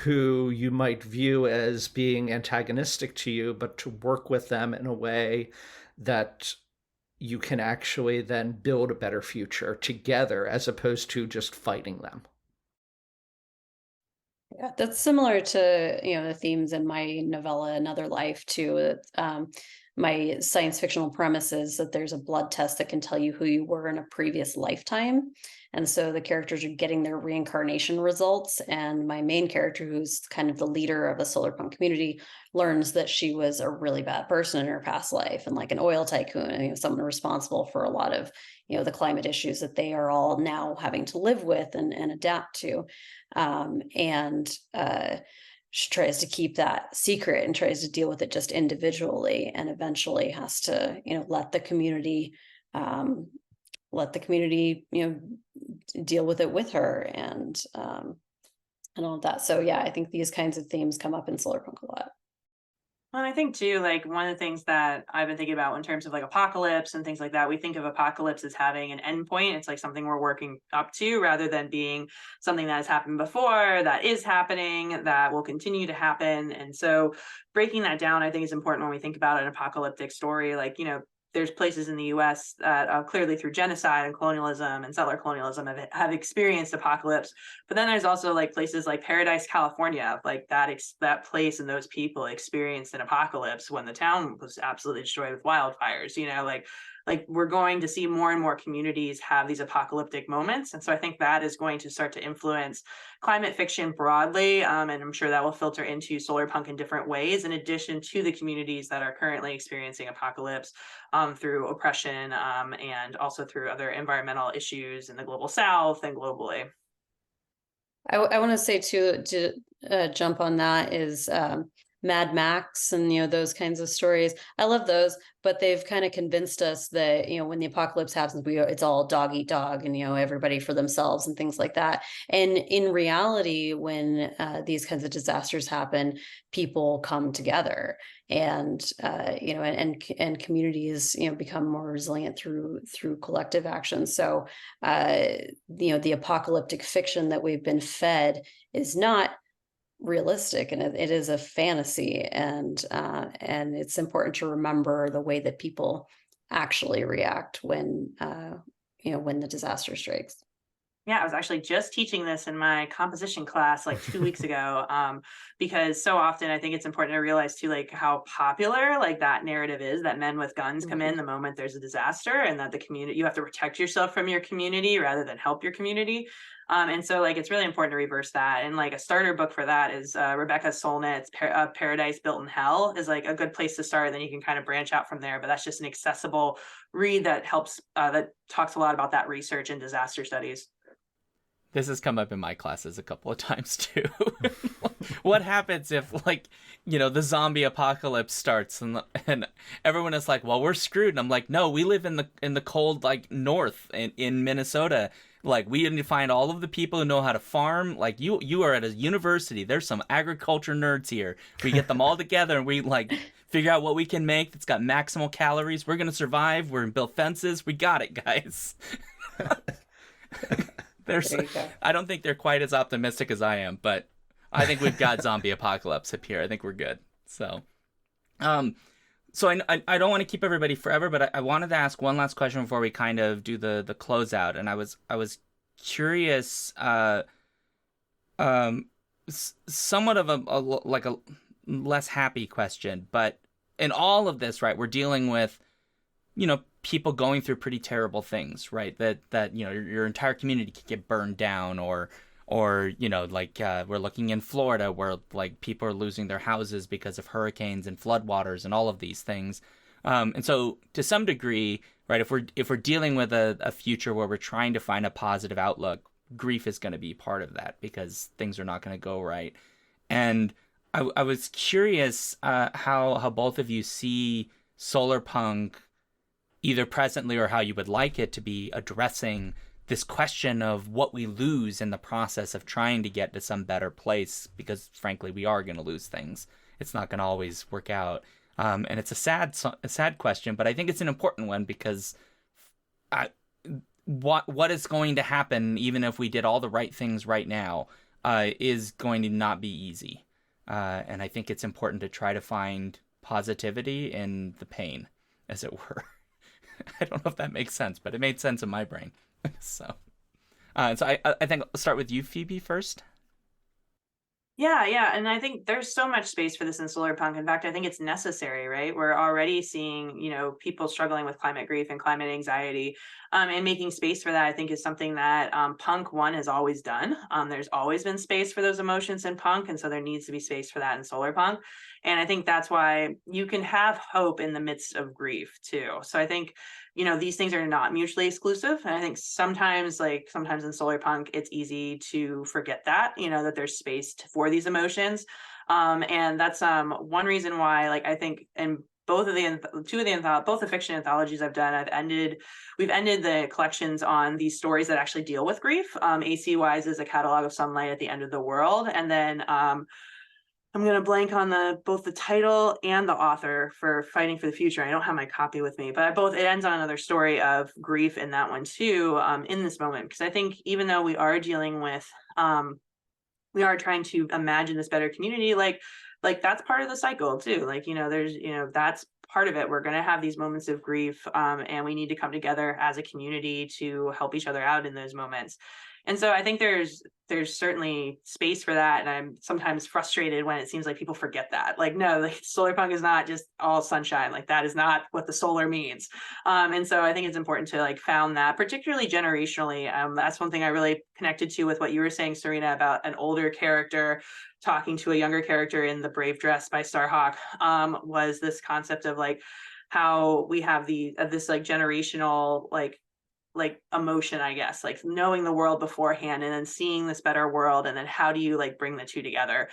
who you might view as being antagonistic to you, but to work with them in a way that you can actually then build a better future together, as opposed to just fighting them. Yeah, that's similar to the themes in my novella Another Life too. My science fictional premise is that there's a blood test that can tell you who you were in a previous lifetime. And so the characters are getting their reincarnation results. And my main character, who's kind of the leader of a Solarpunk community, learns that she was a really bad person in her past life, and an oil tycoon, and someone responsible for a lot of the climate issues that they are all now having to live with and adapt to. She tries to keep that secret and tries to deal with it just individually, and eventually has to let the community deal with it with her, and all of that. So yeah, I think these kinds of themes come up in Solarpunk a lot. And I think too, one of the things that I've been thinking about in terms of apocalypse and things like that, we think of apocalypse as having an endpoint. It's something we're working up to, rather than being something that has happened before, that is happening, that will continue to happen. And so breaking that down, I think, is important when we think about an apocalyptic story. There's places in the U.S. that clearly through genocide and colonialism and settler colonialism have experienced apocalypse. But then there's also places like Paradise, California, that place and those people experienced an apocalypse when the town was absolutely destroyed with wildfires. like we're going to see more and more communities have these apocalyptic moments. And so I think that is going to start to influence climate fiction broadly. And I'm sure that will filter into Solarpunk in different ways, in addition to the communities that are currently experiencing apocalypse through oppression and also through other environmental issues in the global south and globally. I want to say too, to jump on that, is Mad Max and, those kinds of stories. I love those, but they've kind of convinced us that, when the apocalypse happens, it's all dog eat dog and, everybody for themselves and things like that. And in reality, when these kinds of disasters happen, people come together and, and communities, become more resilient through collective action. So, the apocalyptic fiction that we've been fed is not realistic, and it is a fantasy, and it's important to remember the way that people actually react when when the disaster strikes. Yeah, I was actually just teaching this in my composition class like 2 weeks ago, because so often I think it's important to realize too, like how popular like that narrative is, that men with guns come in the moment there's a disaster, and that the community, you have to protect yourself from your community rather than help your community. And so like it's really important to reverse that. And like a starter book for that is Rebecca Solnit's Paradise Built in Hell is like a good place to start. Then you can kind of branch out from there. But that's just an accessible read that helps, that talks a lot about that research and disaster studies. This has come up in my classes a couple of times too. What happens if, like, the zombie apocalypse starts and everyone is like, well, we're screwed. And I'm like, no, we live in the cold, like, north in Minnesota. Like, we need to find all of the people who know how to farm. Like, you are at a university. There's some agriculture nerds here. We get them all together and we, like, figure out what we can make that's got maximal calories. We're going to survive. We're going to build fences. We got it, guys. I don't think they're quite as optimistic as I am, but I think we've got zombie apocalypse up here. I think we're good. So, so I don't want to keep everybody forever, but I wanted to ask one last question before we kind of do the closeout. And I was curious, somewhat of a less happy question, but in all of this, right, we're dealing with, people going through pretty terrible things, right? That your entire community could get burned down, or like we're looking in Florida where like people are losing their houses because of hurricanes and floodwaters and all of these things. And so to some degree, right, if we're dealing with a future where we're trying to find a positive outlook, grief is going to be part of that because things are not going to go right. And I was curious how both of you see Solarpunk, either presently or how you would like it to be addressing this question of what we lose in the process of trying to get to some better place, because frankly, we are going to lose things. It's not going to always work out. And it's a sad question, but I think it's an important one because what is going to happen, even if we did all the right things right now, is going to not be easy. And I think it's important to try to find positivity in the pain, as it were. I don't know if that makes sense, but it made sense in my brain. So I think I'll start with you, Phoebe, first. Yeah. And I think there's so much space for this in Solarpunk. In fact, I think it's necessary, right? We're already seeing, people struggling with climate grief and climate anxiety, and making space for that, I think, is something that Punk 1 has always done. There's always been space for those emotions in Punk, and so there needs to be space for that in Solarpunk. And I think that's why you can have hope in the midst of grief too. So I think, these things are not mutually exclusive. And I think sometimes in Solarpunk, it's easy to forget that, that there's space for these emotions. And that's one reason why, like, I think in both the fiction anthologies I've done, we've ended the collections on these stories that actually deal with grief. AC Wise is a catalog of sunlight at the end of the world. And then I'm going to blank on both the title and the author for Fighting for the Future. I don't have my copy with me, but it ends on another story of grief in that one too, in this moment. Because I think even though we are dealing with, we are trying to imagine this better community, like that's part of the cycle too. Like, there's, that's part of it. We're going to have these moments of grief, and we need to come together as a community to help each other out in those moments. And so I think there's certainly space for that. And I'm sometimes frustrated when it seems like people forget that. Like, no, like Solarpunk is not just all sunshine. Like that is not what the solar means. And so I think it's important to like found that, particularly generationally. That's one thing I really connected to with what you were saying, Sarena, about an older character talking to a younger character in The Brave Dress by Starhawk, was this concept of like how we have this like generational like emotion, I guess, like knowing the world beforehand and then seeing this better world, and then how do you like bring the two together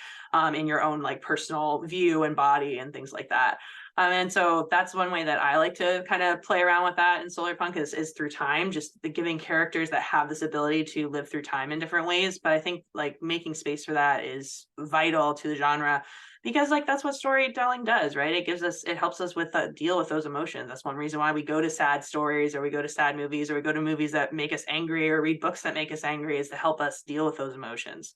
in your own like personal view and body and things like that. And so that's one way that I like to kind of play around with that in Solarpunk is through time, just the giving characters that have this ability to live through time in different ways. But I think like making space for that is vital to the genre, because like that's what storytelling does, right? It helps us with deal with those emotions. That's one reason why we go to sad stories, or we go to sad movies, or we go to movies that make us angry, or read books that make us angry, is to help us deal with those emotions.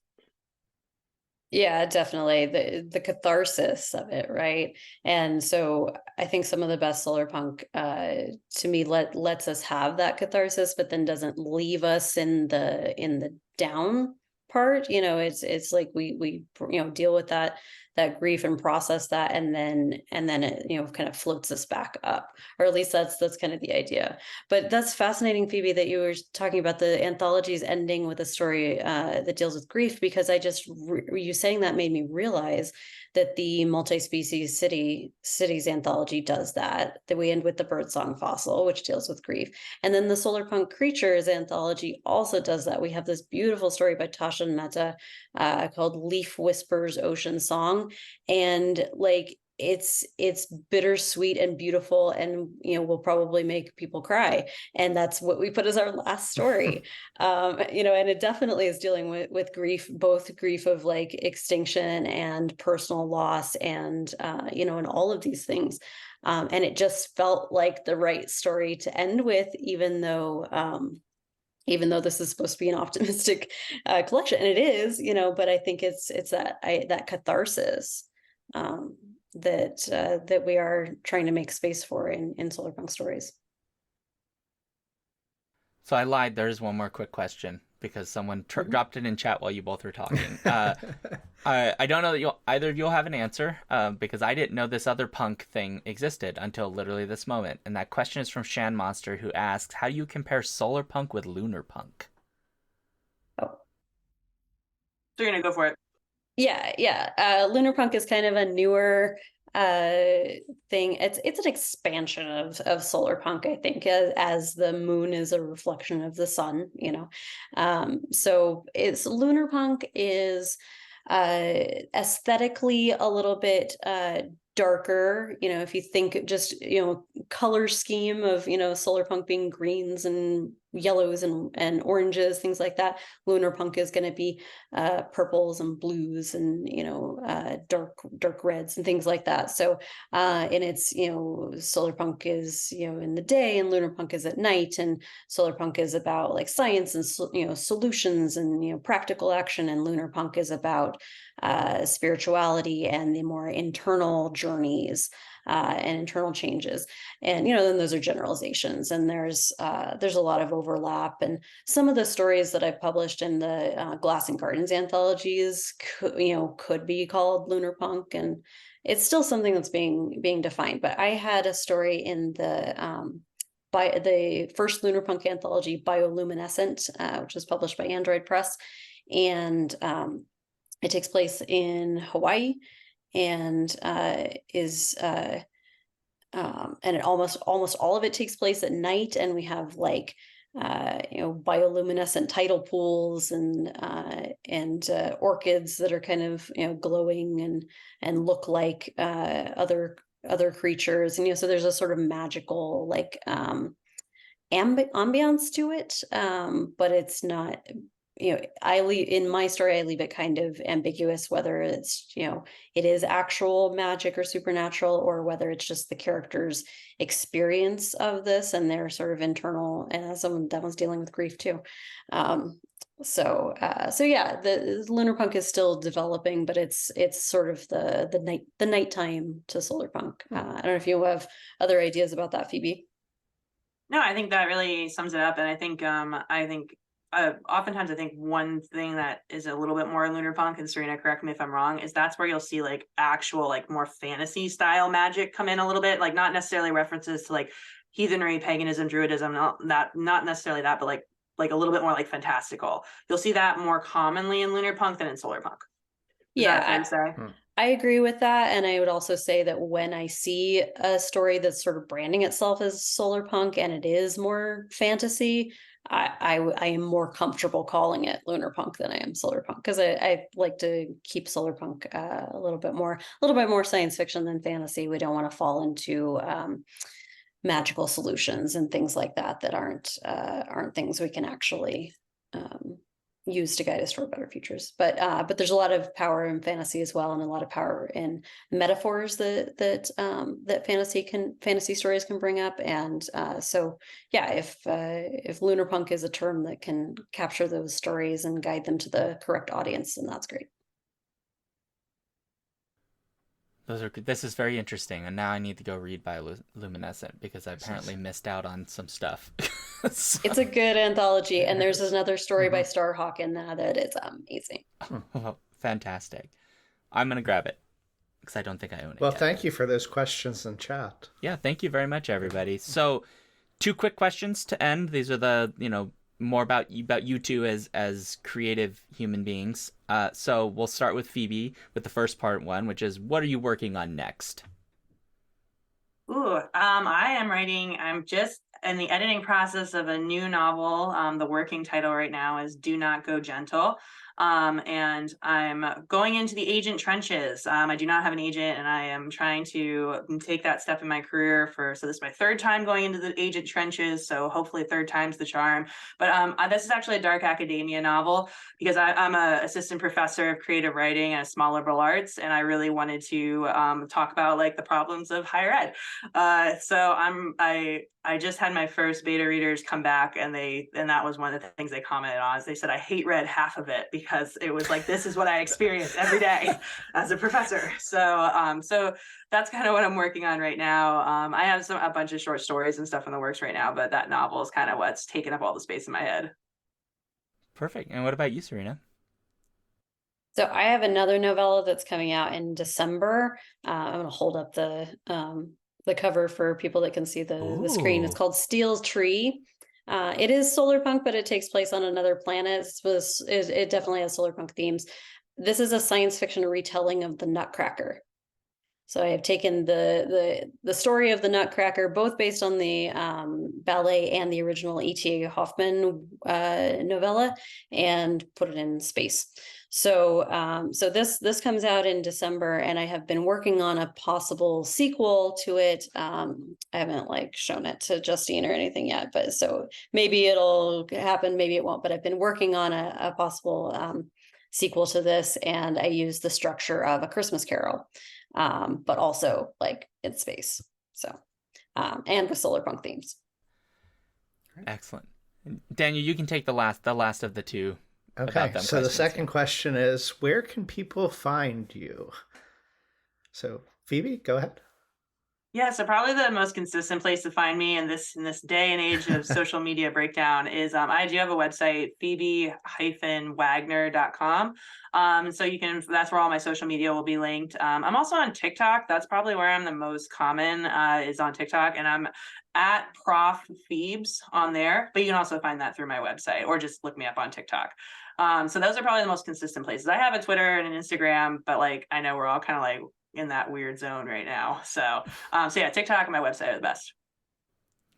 Yeah, definitely the catharsis of it, right? And so I think some of the best Solarpunk to me lets us have that catharsis, but then doesn't leave us in the down part. It's like we deal with that grief and process that, and then it kind of floats us back up, or at least that's kind of the idea. But that's fascinating, Phoebe, that you were talking about the anthologies ending with a story that deals with grief, because you saying that made me realize that the multi-species cities anthology does that we end with the birdsong fossil, which deals with grief. And then the Solarpunk creatures anthology also does that. We have this beautiful story by Tasha Mehta called Leaf Whispers Ocean Song, and like it's bittersweet and beautiful, and will probably make people cry, and that's what we put as our last story. And it definitely is dealing with grief, both grief of like extinction and personal loss, and and all of these things. And it just felt like the right story to end with, even though this is supposed to be an optimistic collection, and it is, but I think it's that catharsis that we are trying to make space for in Solarpunk stories. So I lied. There's one more quick question because someone dropped it in chat while you both were talking. I don't know that either of you'll have an answer because I didn't know this other punk thing existed until literally this moment. And that question is from Shan Monster, who asks, how do you compare Solarpunk with lunar punk? Oh, So you're gonna go for it. Yeah. Lunar punk is kind of a newer thing. It's an expansion of Solarpunk, I think, as the moon is a reflection of the sun. So it's lunar punk is aesthetically a little bit darker. If you think just color scheme of Solarpunk being greens and yellows and oranges, things like that. Lunar punk is going to be purples and blues and dark reds and things like that. So and it's Solarpunk is in the day, and lunar punk is at night, and Solarpunk is about like science and solutions and practical action, and lunar punk is about spirituality and the more internal journeys and internal changes. And then those are generalizations, and there's a lot of overlap. And some of the stories that I've published in the Glass and Gardens anthologies could be called lunar punk, and it's still something that's being defined. But I had a story in the by the first lunar punk anthology, Bioluminescent, which was published by Android Press, and it takes place in Hawaii, and is and it almost all of it takes place at night, and we have like bioluminescent tidal pools and orchids that are kind of glowing and look like other creatures, and so there's a sort of magical like ambiance to it, but it's not. In my story, I leave it kind of ambiguous whether it's, it is actual magic or supernatural, or whether it's just the character's experience of this and their sort of internal, and as someone that was dealing with grief too. So yeah, the lunar punk is still developing, but it's sort of the nighttime to Solarpunk. I don't know if you have other ideas about that, Phoebe. No, I think that really sums it up, and I think oftentimes I think one thing that is a little bit more lunar punk, and Sarena, correct me if I'm wrong, is that's where you'll see like actual like more fantasy style magic come in a little bit, like not necessarily references to like heathenry, paganism, druidism, not necessarily that, but like a little bit more like fantastical. You'll see that more commonly in lunar punk than in solar punk. Is that fair to say? I agree with that. And I would also say that when I see a story that's sort of branding itself as solar punk and it is more fantasy, I am more comfortable calling it lunar punk than I am solar punk, because I like to keep solar punk a little bit more science fiction than fantasy. We don't want to fall into magical solutions and things like that aren't things we can actually use to guide us toward better futures. But there's a lot of power in fantasy as well, and a lot of power in metaphors that fantasy stories can bring up. And so yeah, if lunar punk is a term that can capture those stories and guide them to the correct audience, then that's great. This is very interesting, and now I need to go read Bioluminescent because I apparently missed out on some stuff. So. It's a good anthology, and there's another story by Starhawk in that is amazing. Oh, fantastic. I'm gonna grab it because I don't think I own it Well, yet. thank you for those questions in chat. Yeah, thank you very much, everybody. So 2 quick questions to end. These are the, more about you two as creative human beings. So we'll start with Phoebe with the first part one, which is, what are you working on next? I'm just in the editing process of a new novel. The working title right now is Do Not Go Gentle. And I'm going into the agent trenches. I do not have an agent, and I am trying to take that step in my career so this is my 3rd time going into the agent trenches. So hopefully 3rd time's the charm. But this is actually a dark academia novel because I'm an assistant professor of creative writing at a small liberal arts. And I really wanted to talk about like the problems of higher ed. So I just had my first beta readers come back, and that was one of the things they commented on, is they said, I hate read half of it because it was like, this is what I experience every day as a professor. So that's kind of what I'm working on right now. I have a bunch of short stories and stuff in the works right now, but that novel is kind of what's taken up all the space in my head. Perfect. And what about you, Sarena? So I have another novella that's coming out in December. I'm going to hold up the cover for people that can see the screen. It's called Steel Tree. It is solar punk, but it takes place on another planet. It definitely has solar punk themes. This is a science fiction retelling of the Nutcracker. So I have taken the story of the Nutcracker, both based on the ballet and the original E.T. Hoffman novella, and put it in space. So this comes out in December, and I have been working on a possible sequel to it. I haven't shown it to Justine or anything yet, but so maybe it'll happen, maybe it won't. But I've been working on a possible sequel to this, and I use the structure of A Christmas Carol, but also in space. So and with solar punk themes. Excellent. Daniel, you can take the last of the two. Okay, so the second question is, where can people find you? So Phoebe, go ahead. Yeah, so probably the most consistent place to find me in this day and age of social media breakdown is I do have a website, Phoebe-Wagner.com. So that's where all my social media will be linked. I'm also on TikTok. That's probably where I'm the most common, is on TikTok, and I'm at Prof Phoebes on there. But you can also find that through my website, or just look me up on TikTok. So those are probably the most consistent places. I have a Twitter and an Instagram, but I know we're all kind of in that weird zone right now. So yeah, TikTok and my website are the best.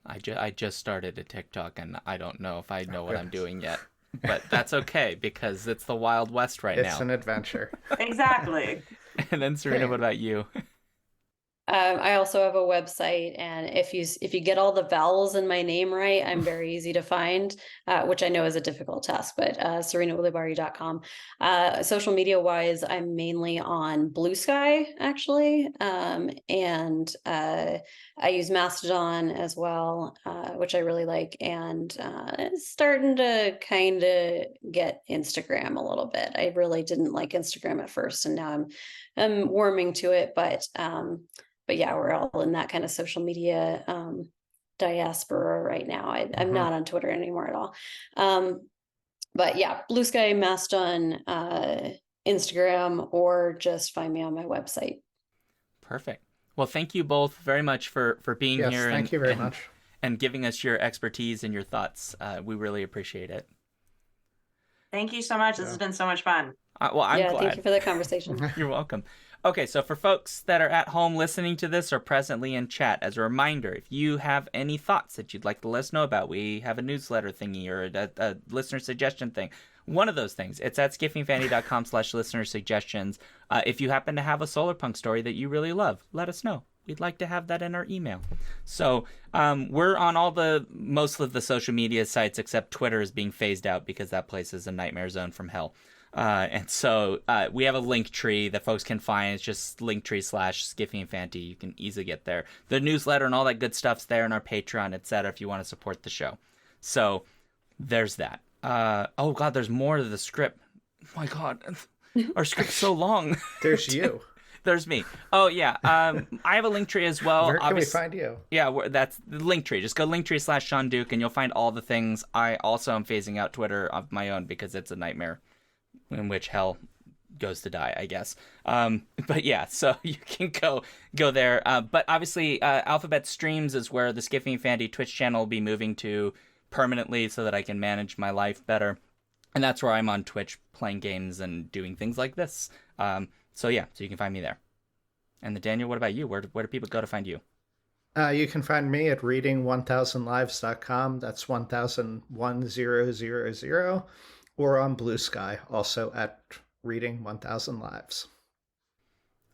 I just started a TikTok, and I don't know if I know what I'm doing yet, but that's okay because it's the Wild West now. It's an adventure. Exactly. And then Sarena, what about you? I also have a website, and if you get all the vowels in my name right, I'm very easy to find, which I know is a difficult task, but SarenaUlibarri.com. Social media wise, I'm mainly on Blue Sky, actually, and I use Mastodon as well, which I really like, and it's starting to kind of get Instagram a little bit. I really didn't like Instagram at first, and now I'm warming to it, but yeah, we're all in that kind of social media diaspora right now. I'm not on Twitter anymore at all. But yeah, Blue Sky, Mastodon, Instagram, or just find me on my website. Perfect. Well, thank you both very much for being Yes, here thank you very much. and giving us your expertise and your thoughts. We really appreciate it. Thank you so much. This has been so much fun. Well, I'm glad. Thank you for the conversation. You're welcome. Okay, so for folks that are at home listening to this or presently in chat, as a reminder, if you have any thoughts that you'd like to let us know about, we have a newsletter thingy or a listener suggestion thing. One of those things, it's at skiffingfandy.com/listener suggestions. If you happen to have a Solarpunk story that you really love, let us know. We'd like to have that in our email. So we're on most of the social media sites, except Twitter is being phased out because that place is a nightmare zone from hell. And so we have a link tree that folks can find. It's just linktree/skiffingfandy. You can easily get there. The newsletter and all that good stuff's there, and our Patreon, etc. if you want to support the show. So there's that. Oh God, there's more to the script. Oh my God, our script's so long. There's you. There's me. Oh yeah. I have a link tree as well. Where can we find you? Yeah, that's the link tree. Just go linktree/Shaun Duke and you'll find all the things. I also am phasing out Twitter of my own because it's a nightmare in which hell goes to die, I guess. But yeah, so you can go there. But obviously, Alphabet Streams is where the Skiffing Fandy Twitch channel will be moving to permanently so that I can manage my life better. And that's where I'm on Twitch playing games and doing things like this. So yeah, so you can find me there. And Daniel, what about you? Where do people go to find you? You can find me at reading1000lives.com. That's 1000, or on Blue Sky, also at Reading 1000 Lives.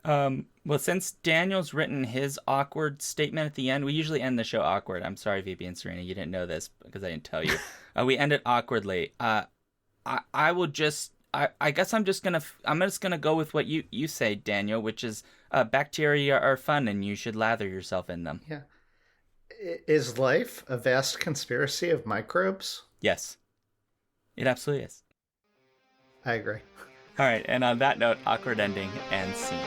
Well, since Daniel's written his awkward statement at the end, we usually end the show awkward. I'm sorry, Phoebe and Sarena, you didn't know this because I didn't tell you. We end it awkwardly. I guess I'm just gonna go with what you say, Daniel, which is bacteria are fun and you should lather yourself in them. Yeah. Is life a vast conspiracy of microbes? Yes. It absolutely is. I agree. All right, and on that note, awkward ending and scene.